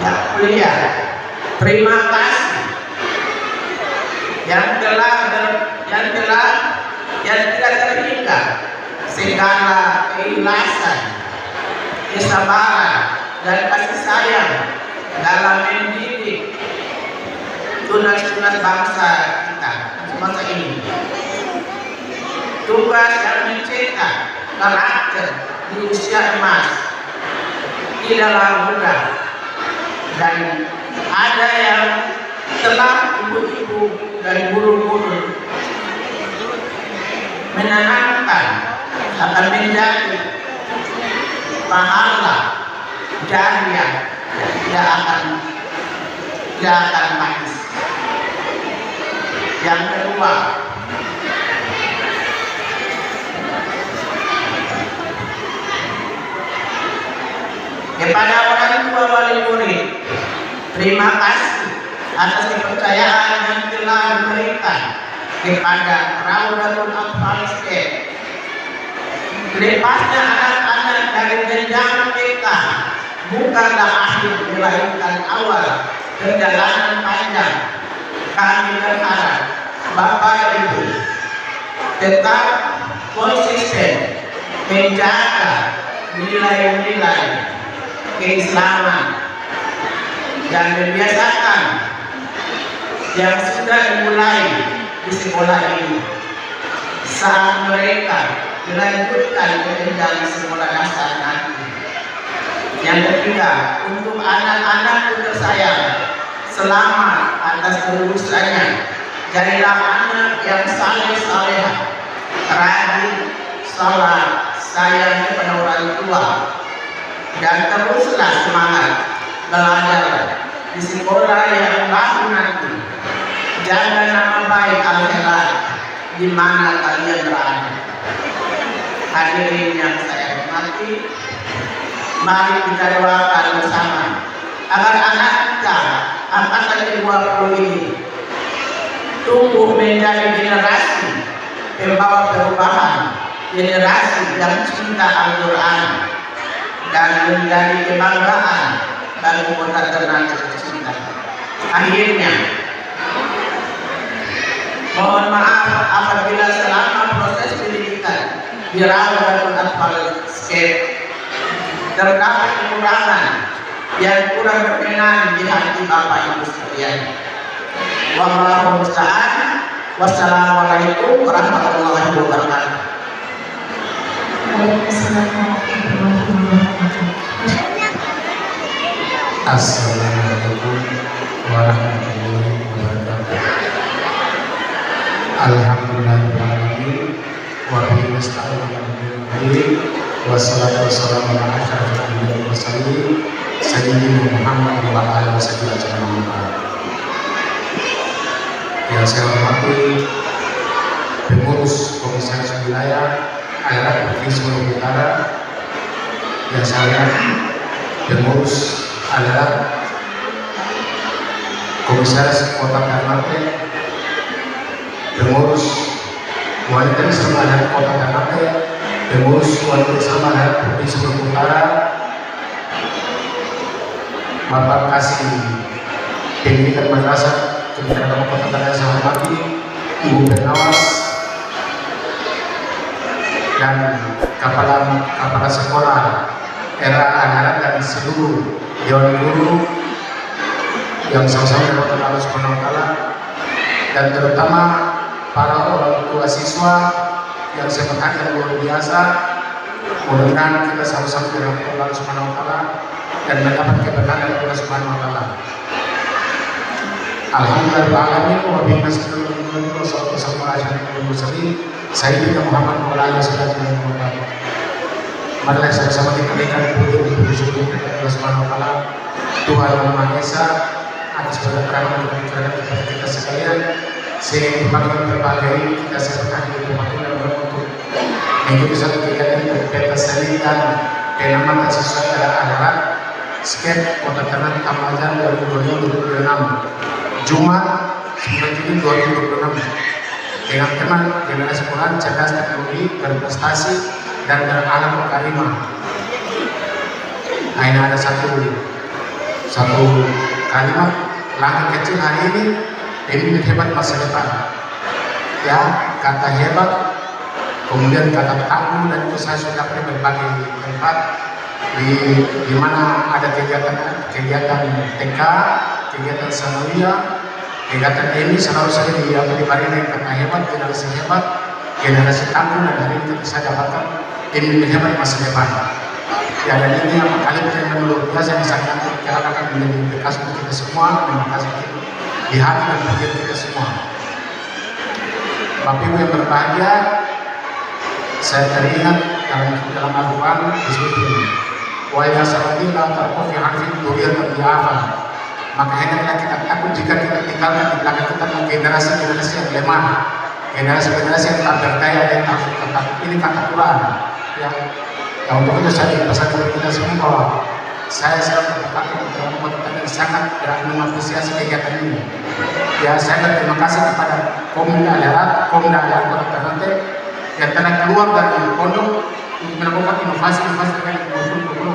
S6: yang mulia, terima kasih yang tidak terhingga segala keikhlasan, kesabaran dan kasih sayang dalam mendidik tunas-tunas bangsa kita masa ini. Tugas yang mencetak karakter di usia emas tidaklah mudah, dan ada yang telah ibu-ibu dan guru-guru menanamkan akan menjadi pahala jariah tidak akan habis. Yang kedua, kepada orang tua wali murid, terima kasih atas kepercayaan yang telah diberikan kepada Raudatul Atfal. Lepasnya anak-anak dari jenjang TK bukanlah akhir melainkan awal perjalanan panjang. Kami berharap Bapak Ibu tetap konsisten menjaga nilai-nilai keislaman dan membiasakan yang sudah dimulai di sekolah ini saat mereka dilanjutkan ke jenjang sekolah dasar nanti. Yang ketiga, untuk anak-anak tersayang, selamat atas kelulusannya. Jadilah anak yang saleh-salehah, rajin, salat, sayang kepada orang tua, dan teruslah semangat belajar di sekolah yang baru nanti. Jaga nama baik akhirat di mana kalian berada. Hadirin yang saya hormati, mari kita doakan bersama agar anak kita angkatan ke-20 ini tumbuh menjadi generasi pembawa perubahan, generasi yang cinta Al-Quran, dan menjadi kebanggaan bagi kota Ternate tercinta. Akhirnya, mohon maaf apabila selama proses pendidikan di Rawdatul Atfal Skep terdapat kekurangan yang kurang berkenan di hati Bapak Ibu sekalian. Wallahu musta'an. Wassalamualaikum warahmatullahi wabarakatuh.
S5: Assalamualaikum warahmatullahi wabarakatuh. Alhamdulillahirrahmanirrahim. Wa bihi nasta'inu ala umuri din. Wassalatu wassalamu ala asyrafil anbiya'i wal mursalin sayyidina Muhammad wa ala alihi wasallam. Yang saya hormati pengurus Komisaris Wilayah Daerah Provinsi Maluku Utara, yang saya pengurus adalah Komisaris Kota Ternate, pengurus wanita bersama dari Kota Ternate, pengurus wanita bersama dari Provinsi Maluku Utara, Bapak Kasih Pendidikan Madrasah Kementerian Kota Ternate saya hormati, Ibu Pengawas dan kepala sekolah era anak-anak dan seluruh dewan guru yang sama-sama dilakukan Allah Subhanahu wa taala, dan terutama para orang tua siswa yang semangat yang luar biasa. Mudah-mudahan kita sama-sama dilakukan Allah Subhanahu wa taala dan mendapat keberkahan dari Allah Subhanahu wa taala. Alhamdulillah wa bihi nasta'inu wa sallallahu alaihi wasallam Sayyidina Muhammad wa ala alihi wasallam. Marilah sama-sama kita naikkan puji syukur kepada Allah Subhanahu wa taala, Tuhan yang Maha Esa, atas berkat-Nya kepada kita sekalian, sehingga di pagi berbahagia ini kita sertakan di tempat ini untuk mengikuti satu kegiatan berpeta seni dan penamatan sesuai adalah Skep Kota Ternate Ramadan 2026 Jumat 9 Juni 2026 dengan tema generasi Quran cerdas teknologi berprestasi dan beralam karimah. Nah, ini ada satu kalimat langkah kecil hari ini demi hebat masa depan. Ya, kata hebat, kemudian kata tangguh, dan itu saya sudah pernah berbagai tempat di mana ada kegiatan TK, kegiatan sanawiyah, kegiatan ini selalu saya diberi dengan kata hebat, generasi tangguh, dan hari ini saya dapatkan demi hebat masa depan. Ya, dan ini yang kalimat yang luar biasa yang sangat akan menjadi bekas untuk kita semua, dan bekas di hati dan pikiran kita semua. Bapak Ibu yang berbahagia, saya teringat dalam Al-Quran disebut ini, wa yasalati la tarqu fi harfin duriyatan bi'afa. Maka hendaklah kita takut jika kita tinggalkan di belakang kita generasi-generasi yang lemah, generasi-generasi yang tak berdaya dan tak takut. Ini kata Quran. Ya, untuk itu saya pesan kepada kita semua bahwa saya sangat berkata untuk membuat kita sangat mengapresiasi kegiatan ini. Ya, saya berterima kasih kepada Komda Daerah Kota Ternate yang telah keluar dari pondok untuk melakukan inovasi terkait dengan 2020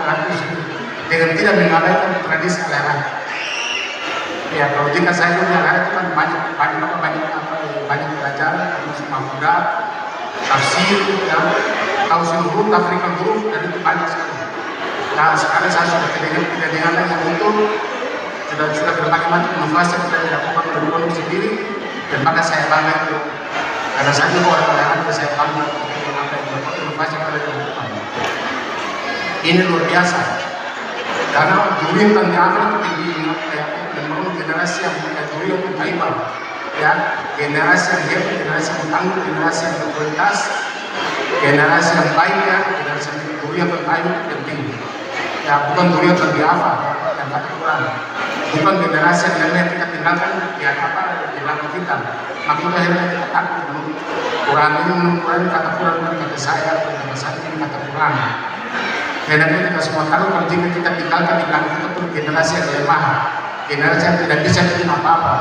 S5: dengan tidak mengabaikan tradisi lelah. Ya, kalau jika saya lelah itu kan banyak belajar, termasuk muda, tafsir, ya, tahu seluruh Afrika huruf, dan itu banyak sekali. Nah, sekarang saya sudah kedengaran yang itu sudah berbagai macam inovasi yang sudah dilakukan oleh pondok sendiri, dan maka saya bangga itu. Karena saya juga orang-orang itu saya bangga untuk inovasi yang sudah dilakukan. Ini luar biasa. Karena dulu yang kami ambil membangun generasi yang dulu yang berkaitan, ya, generasi yang hebat, generasi yang tangguh, generasi yang berkualitas, generasi yang baik, ya, generasi yang dulu yang berkaitan penting. Ya, bukan dulu yang lebih apa, yang kata Quran. Bukan generasi yang kita tinggalkan, ya apa di belakang kita. Makanya akhirnya kita takut menurut Quran ini kata Quran, kata saya ini kata Quran. Dan kita semua tahu kalau jika kita tinggalkan di belakang kita pun generasi yang lemah, generasi yang tidak bisa menerima apa-apa.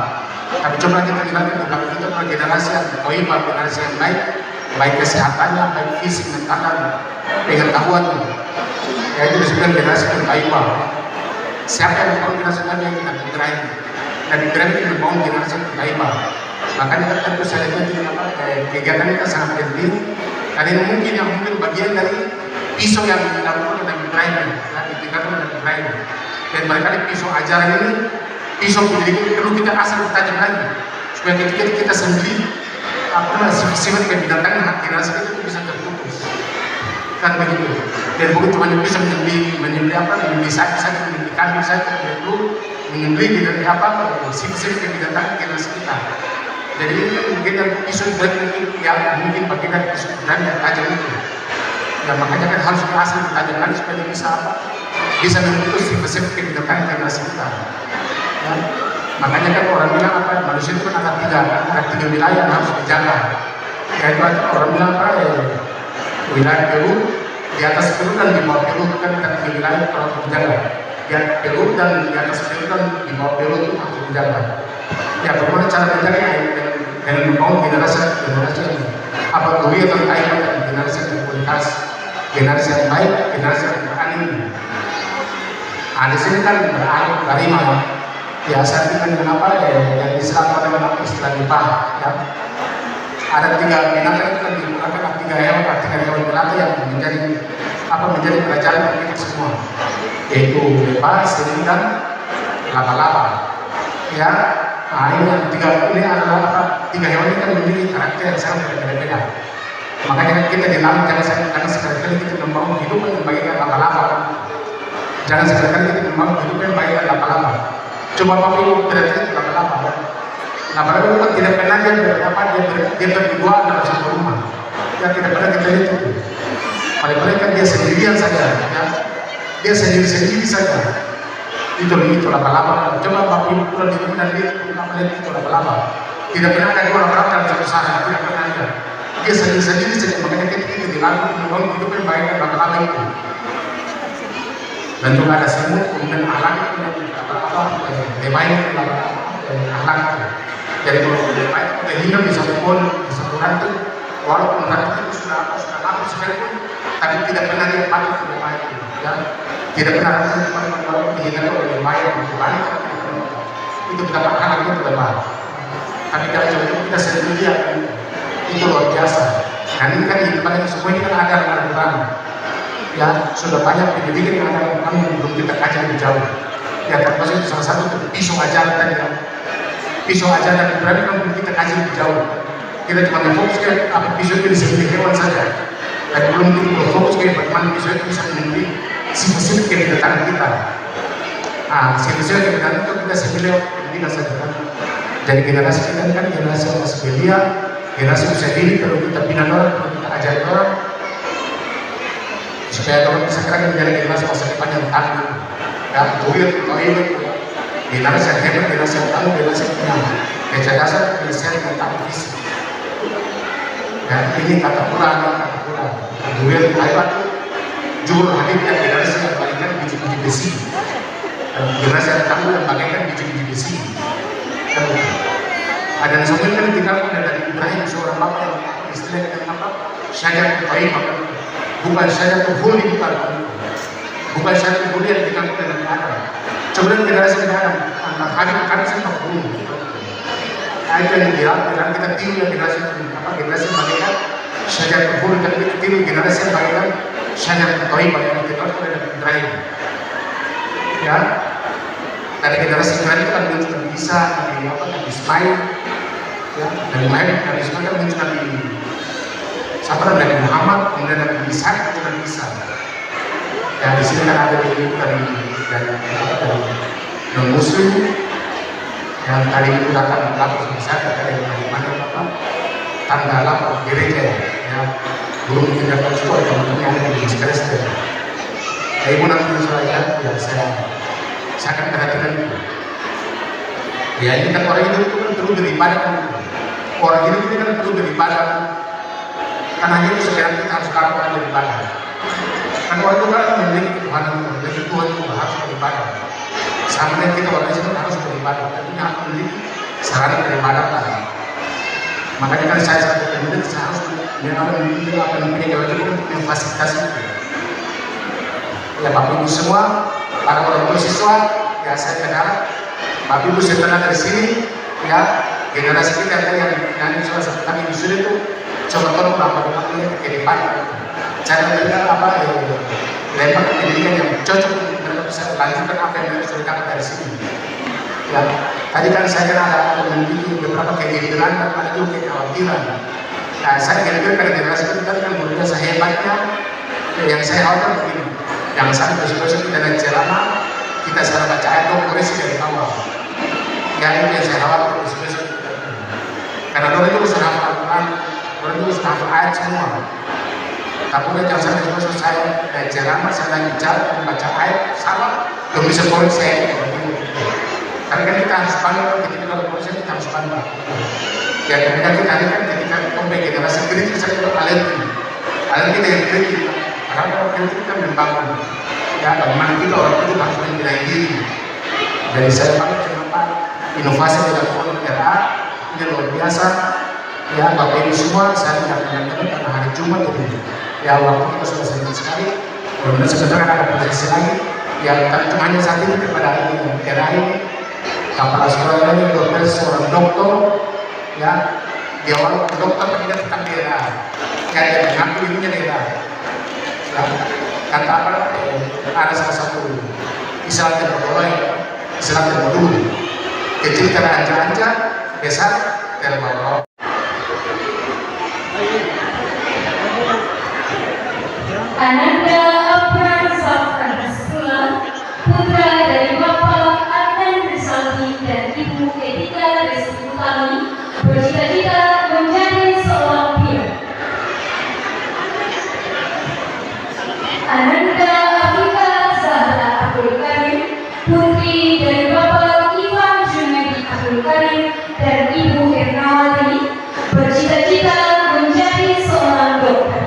S5: Tapi coba kita tinggalkan di belakang kita pun generasi yang toibah, generasi yang baik kesehatannya, baik fisik, mental, pengetahuan. Ya itu disebut generasi yang toibah. Siapa yang membangun generasi yang kita bergerak, dan bergerak itu membangun generasi yang toibah. Makanya tentu saya lihat kegiatan kita sangat penting. Karena mungkin yang bagian dari pisau yang dilakukan dan Ibrahim, ditinggalkan oleh Ibrahim. Dan barangkali pisau ajaran ini, pisau pendidikan perlu kita asal tajam lagi, supaya kita sendiri sifat kebidatangan generasi itu bisa terputus. Kan begitu. Dan bukan cuma bisa menyembelih saja, menyembelih kambing saja, perlu menyembelih dari sifat kebidatangan generasi kita. Jadi mungkin dari pisau Ibrahim mungkin bagian dari pisau Ibrahim yang tajam itu. Ya makanya kan harus berhasil ditajam lagi supaya bisa memutus sifat-sifat kebidatangan generasi kita. Ya. Makanya kan orang bilang manusia itu kan ada tiga wilayah yang harus dijaga. Yaitu orang bilang wilayah Peru, di atas Peru dan di bawah Peru kan ada tiga wilayah yang harus dijaga. Di Peru dan di atas Peru dan di bawah Peru itu harus dijaga. Ya bagaimana cara menjaga dengan membangun generasi ini? Apa dulu yang terkait dengan generasi yang berkualitas, generasi yang baik, generasi yang berani. Di sini kan berarima, biasa kan kenapa yang Islam dengan istilah nipah, ya. Ada tiga binatang itu kan digunakan tiga hewan binatang yang menjadi pelajaran bagi kita semua, yaitu nipah, seling dan laba-laba. Ya, ini adalah tiga hewan ini kan memiliki karakter yang sangat berbeda-beda. Makanya kita di dalam jangan sekali-kali kita membangun hidup yang bagaikan laba-laba. Jangan sekali-kali kita membangun hidup yang bagaikan laba-laba. Coba Bapak Ibu perhatikan laba-laba. Laba-laba itu kan tidak pernah dia berdua dalam satu rumah. Ya tidak pernah kita lihat itu. Paling-paling kan dia sendirian saja. Ya. Dia sendiri saja. Itu laba-laba. Coba Bapak Ibu pulang di rumah dan lihat itu laba-laba. Tidak pernah ada dua laba-laba dalam satu sarang. Tidak pernah ada. Dia sendiri saja, makanya kita dilakukan membangun hidup yang baik dan laba-laba itu. Dan juga ada semut, kemudian alam itu lebain alam itu. Jadi kalau lebain kita hidup di satu pohon, di satu ranting, walaupun ranting itu sudah lama sekalipun, tapi tidak pernah dia patut ke lebain itu. Ya, tidak pernah ranting walaupun dihinggapi oleh lebain itu balik itu kita makan itu lebain. Tapi kalau coba kita sendiri lihat itu luar biasa. Dan ini kan hidupan semua ini kan ada dengan Quran. Ya sudah banyak pendidikan yang ada kami yang belum kita kaji lebih jauh. Ya termasuk salah satu pisau ajaran tadi kan. Pisau ajaran berarti kan belum kita kaji lebih jauh. Kita cuma fokus ke pisau itu disembelih hewan saja. Dan belum kita fokus ke bagaimana pisau itu bisa menyembelih sifat-sifat kebidatangan kita. Sifat-sifat kebidatangan itu kita sembelih kita saja kan. Jadi generasi kita kan generasi yang masih belia, generasi usia dini kalau kita bina orang, kalau kita ajarin orang, supaya orang bisa sekarang menjadi generasi masa depan yang tangguh, ya, generasi yang hebat, generasi yang tangguh, generasi yang punya kecerdasan, generasi yang tangguh fisik. Dan ini kata Quran, dulu yang hebat, jual hadirkan generasi yang bagaikan biji-biji besi, generasi yang tangguh yang bagaikan biji-biji besi. Ada yang sambil kan ditinggalkan dari Ibrahim seorang bapak yang istilahnya dengan apa? Syajar terbaik, bukan syajar terhuli, bukan. bukan satu kemudian kita dengan Adam. Kemudian generasi Adam, anak kami sama bunuh. Itu yang bilang kita tiru yang generasi mereka sejak kebun dan kita tiru generasi mereka sejak ketahui mereka kita sudah berdaya. Ya, dari generasi mereka kan muncul Nabi Isa, Nabi Ismail, ya, Nabi Ismail kan muncul Nabi Muhammad, kemudian Nabi Isa, kemudian Nabi Isa. Ya di sini kan ada dari non Muslim yang tadi itu datang melakukan misalnya dari mana tanda lapor gereja ya belum tindakan sekolah teman-teman yang ada di Kristen. Jadi mau nanti saya ya saya akan perhatikan itu. Ya ini kan orang itu kan perlu beribadah kan. Orang hidup ini kan perlu beribadah. Karena itu sekarang kita harus lakukan beribadah. Kan orang itu kan memiliki ketuhanan, memiliki Tuhan itu harus beribadah. Sama dengan kita orang Islam harus beribadah, tapi harus memiliki sarana beribadah tadi. Makanya kan saya kemudian saya harus memiliki apa yang punya kewajiban untuk memfasilitasi itu. Ya Bapak Ibu semua, para orang tua siswa, ya saya berharap Bapak Ibu setelah dari sini, ya generasi kita yang sudah seperti kami di sini itu coba tolong bagaimana ke depan. Cara berikan apa ya, lempar pendidikan yang cocok untuk mereka bisa lanjutkan apa yang mereka sudah dapat dari sini. Ya, tadi kan saya kira ada memiliki beberapa kegembiraan dan ada juga kekhawatiran. Nah, saya kira pada generasi kita kan menurut saya hebatnya, yang saya khawatir begini, jangan sampai besok-besok kita naik ceramah, kita salah baca ayat koreksi dari awal. Ya itu yang saya khawatir besok-besok. Karena orang itu sudah hafal Al-Quran, orang itu sudah hafal ayat semua. Tapi jangan sampai besok saya naik ceramah, saya naik bicara, membaca ayat salah, belum bisa koreksi saya. Karena kan kita harus pandang, ketika kalau koreksi kita harus pandang. Ya ketika kita ini kan ketika komplek generasi kritis saya juga alergi dengan kritis. Karena kalau kritis kita membangun. Ya bagaimana kita orang itu harus menilai diri. Dari saya pakai kenapa inovasi yang dilakukan RA ini luar biasa. Ya Bapak Ibu semua, saya tidak menyampaikan karena hari Jumat ini. Ya waktu kita sudah sedikit sekali. Kemudian sebentar ada prosesi lagi. Ya tentu hanya saat ini kepada RA ini. Kepala sekolah ini dokter seorang dokter. Ya dia orang dokter tapi dia tetap di RA. Ya dia mengaku dirinya di RA. Ya kata apa? Ada salah satu istilah terbawa, istilah terbawa. Kecil karena anja-anja, besar terbawa.
S7: Ananda Pransa Pranasula, putra dari Bapak Adnan Rizaldi dan Ibu Etika Restu Utami, bercita-cita menjadi seorang pilot. Ananda Afika Zahra Abdul Karim, putri dari Bapak Ivan Junaidi Abdul Karim dan Ibu Ernawati, bercita-cita menjadi seorang dokter.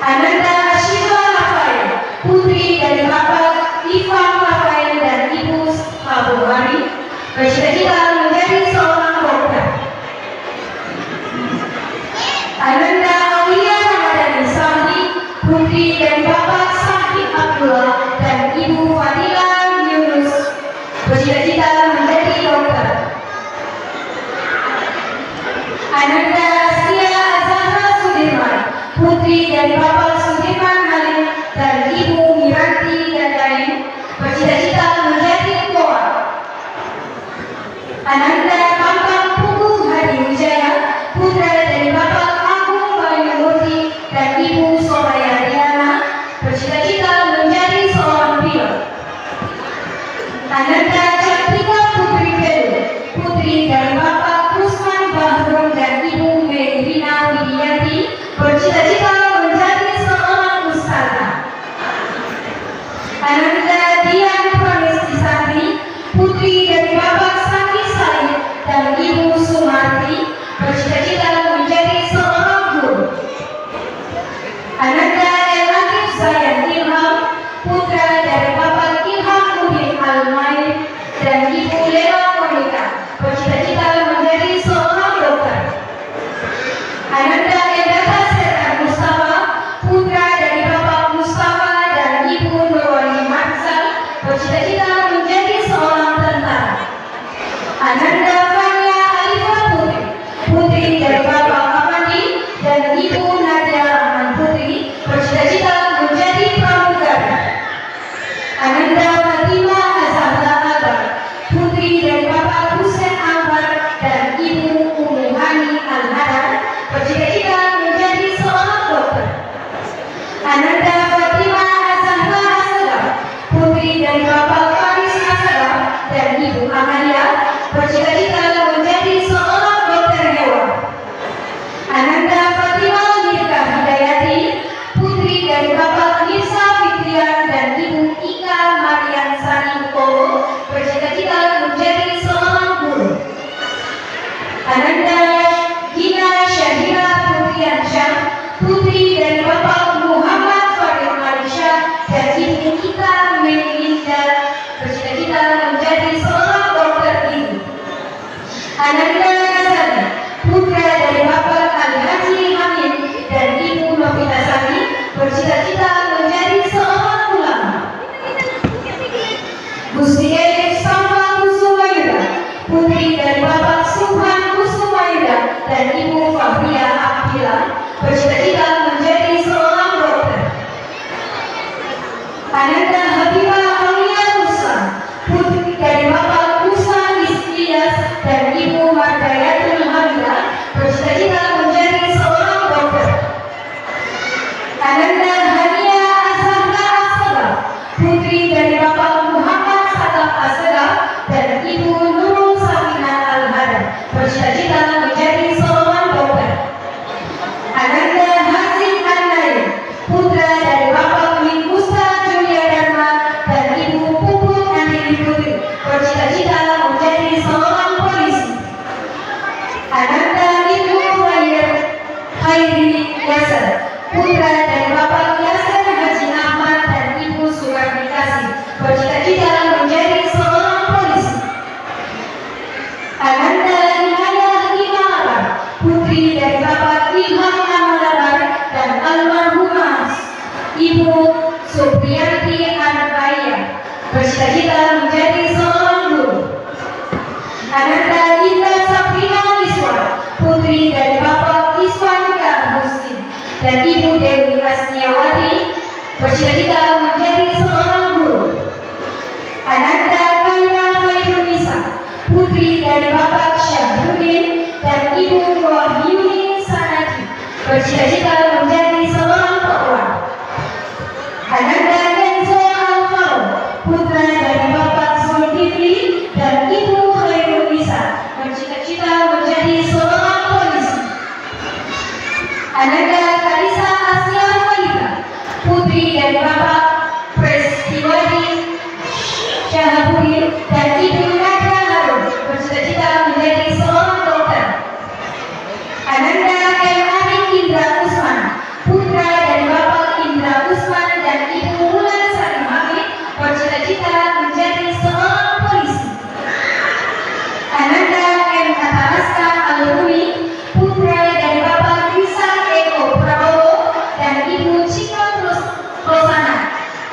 S7: Ananda Ashifa Rafael, putri dari Bapak Ivan Rafael dan Ibu Habuwari, bercita-cita menjadi seorang dokter. Ananda Aulia Ramadhani Sahdi, putri dari Bapak Sahid Abdullah dan Ibu Fadila Yunus, bercita-cita menjadi dokter. Ananda Astia Azahra Sudirman, putri dari Bapak Sudirman Halim dan Ibu Miranti Gadain, bercita-cita menjadi pewaris. Ananda Bambang Pugu Hadi Wijaya, putra dari Bapak Agung Bayumurti dan Ibu Soraya Diana, bercita-cita menjadi seorang pilot. Ananda Cantika Putri Belu, putri dari Bapak Kusman Bahrum dan Ibu Merina Widianti, bercita-cita menjadi seorang ustazah. Ananda Dian Pranesti Santri, putri dari Bapak Saki Said dan Ibu Sumarti, bercita-cita menjadi seorang guru. Ananda Elakif Zayan Ilham, putra dari Bapak Ilham Udin Almain dan Ibu Lela Monika, bercita-cita menjadi seorang dokter. Ananda Edata Serta Mustafa, putra dari Bapak Mustafa dan Ibu Nurwani Mansal, bercita-cita menjadi seorang tentara. Ananda Fania Alifah Putri, putri dari Bapak Afandi dan Ibu Nadia Rahman Putri, bercita-cita menjadi pramugari. Ananda Fatima Azahra Akbar, putri dari Bapak Hussein Akbar dan Ibu Umi Hani Al-Hadar, bercita-cita menjadi seorang dokter. Ananda Fatima Azahra Asegaf, putri dari Bapak Faris Asegaf dan Ibu Amalia, bercita-cita menjadi seorang dokter hewan. Ananda Fatima Mirka Hidayati, putri dari Bapak Mirsa Fitrian dan Ibu Ika Marian Sari Utowo, bercita-cita menjadi seorang guru. Ananda Gina Syahira Putriansyah, putri dari Bapak Muhammad Farid Marisha dan Ibu Ika Melinda, bercita-cita menjadi seorang dokter gigi. Ananda Nazari, putra dari Bapak Al-Haji Hamid dan Ibu Novita Sari, bercita-cita menjadi seorang ulama. Gusti Elif Samba Kusumayuda, putri dari Bapak Subhan Kusumayuda dan Ibu Fahria Abdillah, bercita-cita menjadi seorang dokter. Ananda Habibah Aulia Musa, putri dari Bapak Musa Istias dan Ibu Mardayatul Hamidah, bercita-cita menjadi seorang dokter. Ananda Hania Azahra Asegaf, putri dari Bapak Muhammad Sakaf Asegaf dan Ibu Nurul Sabina Al-Hadar, bercita-cita menjadi seorang dokter. Ananda Hazim An-Naim, putra dari Bapak Mingusta Julia Dharma dan Ibu Puput Andini Putri, bercita-cita menjadi seorang polisi. Ananda Ibu Khairi Yasser, putra dari Bapak Yasser Haji Ahmad dan Ibu Sukarni Kasih, bercita-cita menjadi seorang polisi. Ananda Inayah Imamar, putri dari Bapak Ilham Amalabar dan almarhumah Ibu Supriyanti Anbaya, bercita-cita menjadi seorang guru. Ananda Indah Sabrina Iswan, putri dari Bapak Iswan Muslim dan Ibu Dewi Asniawati, bercita-cita menjadi seorang guru. Ananda Kaira Khairunisa, putri dari Bapak Syahruddin dan Ibu Wahyuni Sanadi, bercita-cita menjadi seorang perawat. Ananda Kenzo Alvaro, putra dari Bapak Zulkifli dan Ibu Khairunisa, bercita-cita menjadi seorang polisi. Ananda Karisa Asia Faida, putri dari Bapak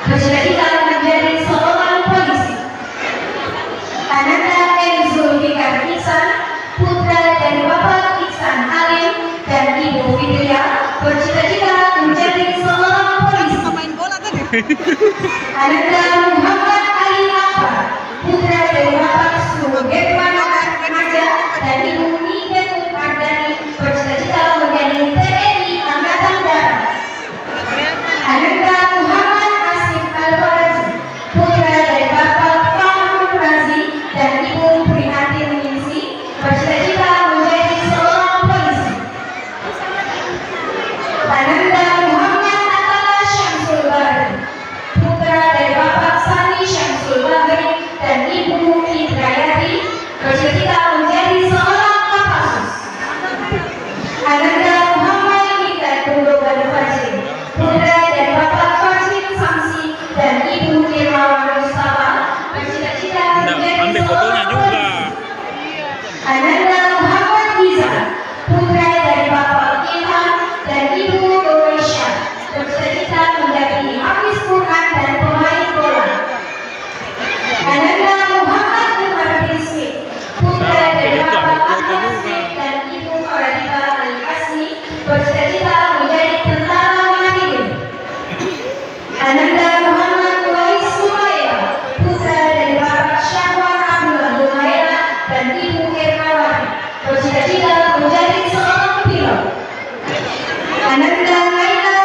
S7: bercita-cita menjadi seorang polisi. Ananda M. Zulfikar Ihsan, putra dari Bapak Ihsan Halim dan Ibu Fitria, bercita-cita menjadi seorang polisi. Ananda Muhammad Ali Akbar, putra dari Bapak Suherman Raja dan Ibu Niken Mardani, bercita-cita menjadi TNI Angkatan Darat. Ananda Muhammad Asif Al-Farazi, putra dari Bapak Fahru Razi dan Ibu Prihatin Ningsi, bercita-cita menjadi seorang polisi. Ananda Muhammad Atala Syamsul Bahri, putra dari Bapak Sani Syamsul Bahri dan Ibu Indrayati, bercita-cita menjadi seorang Kapolres. Ananda Muhammad Hidayat Tundogan Fajri, putra dari Bapak Fajrin Samsi dan Ibu Irmawan Mustafa, bercita-cita menjadi seorang polisi. Ananda Muhammad Iza, putra dari Bapak Ilham dan Ibu Dorisha, bercita-cita menjadi hafiz Quran dan pemain bola. Ananda Muhammad Umar Rizki, putra dari Bapak Ahmad Zaid dan Ibu Farida Al-Asmi, bercita-cita menjadi tentara mandiri. Ananda Muhammad Wais Sumaira, putra dari Bapak Syahwan Abdullah Humaira dan Ibu Irmawati, bercita-cita menjadi seorang pilot. Ananda Laila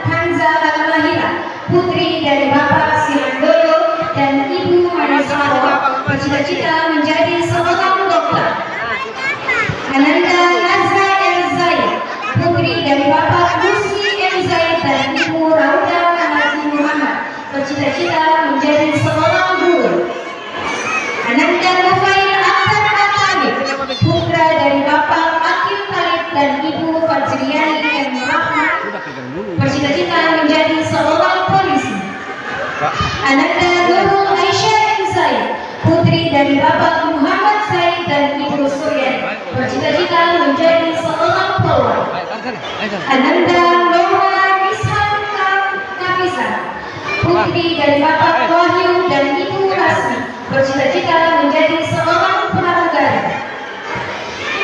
S7: Hamza Al-Mahira, putri dari Bapak Sihandoyo dan Ibu Manisaro, bercita-cita menjadi seorang dokter. Ananda Nazra El Zaid, putri dari Bapak Musli El Zaid dan Ibu Rauda Nabi Muhammad, bercita-cita menjadi seorang guru. Ananda Nufail Akhtar Al-Talib, putra dari Bapak Akil Talib dan Ibu Fajriani M. Rahman, bercita-cita menjadi seorang polisi. Ananda Nurul Aisyah M. Zaid, putri dari Bapak Muhammad Zaid dan Ibu Suryani, bercita-cita menjadi seorang polwan. Ananda Norma Ishak Nafisa, putri dari Bapak Wahyu dan Ibu Rasmi, bercita-cita menjadi seorang pramugari.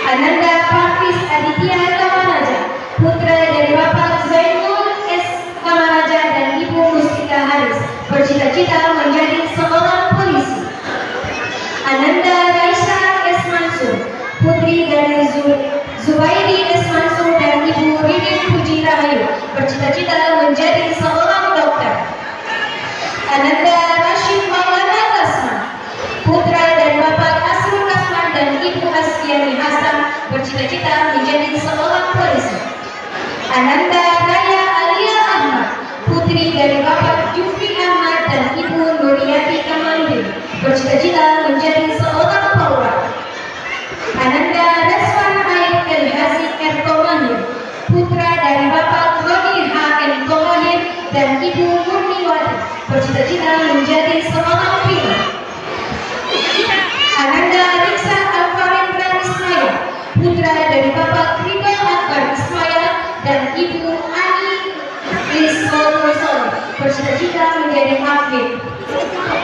S7: Ananda Parvis Aditya Kamaraja, putra dari Bapak Zainul S. Kamaraja dan Ibu Mustika Haris, bercita-cita menjadi seorang polisi. Ananda Raisa S. Mansur, putri dari Zubairi S. Mansur dan Ibu Ridin Puji Rahayu, bercita-cita menjadi seorang dokter. Ananda Rashid Maulana Kasman, putra dari Bapak Asrul Kasman dan Ibu Asfiani Hasan, bercita-cita menjadi seorang polisi. Ananda Raya Alia Ahmad, putri dari Bapak Jufri Ahmad dan Ibu Nuriyati Kamaludin, bercita-cita menjadi seorang polwan. Ananda Raswan Aib El Hazi R. Tomahir, putra dari Bapak Rodi H. M. Tomahir dan Ibu Murniwati, bercita-cita menjadi seorang pilot. Ananda Riksa Alfarendra Ismail, putra dari Bapak Ridho Akbar Ismail dan Ibu Ani Lismol, bercita-cita menjadi hafiz.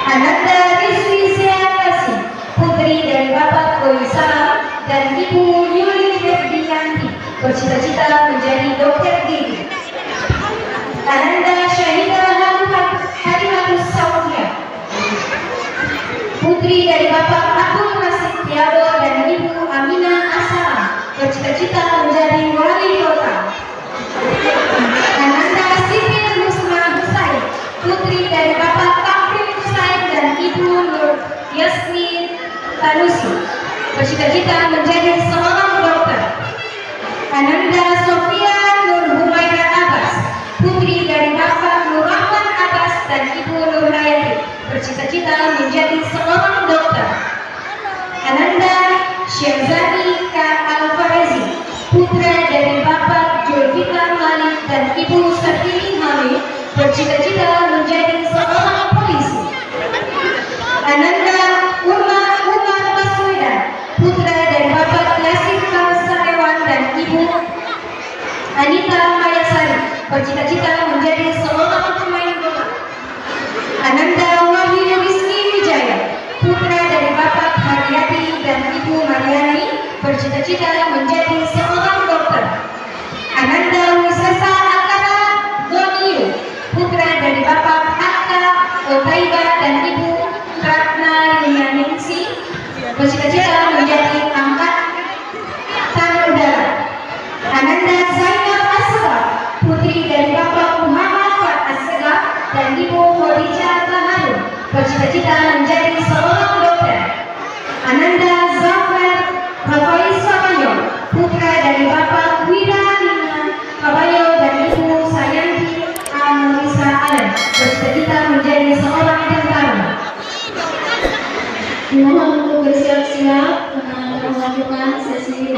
S7: Ananda Rizwi Zeakasi, putri dari Bapak Koisara dan Ibu Yuli Ferdianti, bercita-cita menjadi dokter gigi. Ananda Syahidah Hadimatus Saudia, putri dari Bapak Abdul Rasid Tiago dan Ibu Aminah Asara, bercita-cita menjadi wali kota. Ananda Siti Rusma Husain, putri dari Bapak Kafrin Husain dan Ibu Nur Yasmin Tanusi, bercita-cita menjadi seorang dokter. Ananda Sofia Nur Humaira Abbas, putri dari Bapak Nur Rahman Abbas dan Ibu Nur Hayati, bercita-cita menjadi seorang dokter. Ananda Syahzadi K. Al-Farazi, putra dari Bapak Julfikar Malik dan Ibu Sartini Hamid, bercita-cita menjadi seorang polisi. Ananda Umar Baswedan, putra dari Bapak Yasir Sarewan dan Ibu Anita Mayasari, bercita-cita menjadi seorang pemain bola. bercita-cita menjadi seorang dokter. Ananda Wisesa Akara Goniu, putra dari Bapak Akka Otaiba dan Ibu Ratna Yulianingsi, bercita-cita menjadi angkatan udara. Ananda Zainab Asegaf, putri dari Bapak Muhammad Fat Asegaf dan Ibu Khadijah Baharun, bercita-cita menjadi seorang dokter. Ananda Zafar Rafai Sabayo, putra dari Bapak Wiralina Kabayo dan Ibu Sayanti Anurisa Allen, bercita-cita menjadi seorang tentara. Mohon untuk bersiap-siap melanjutkan sesi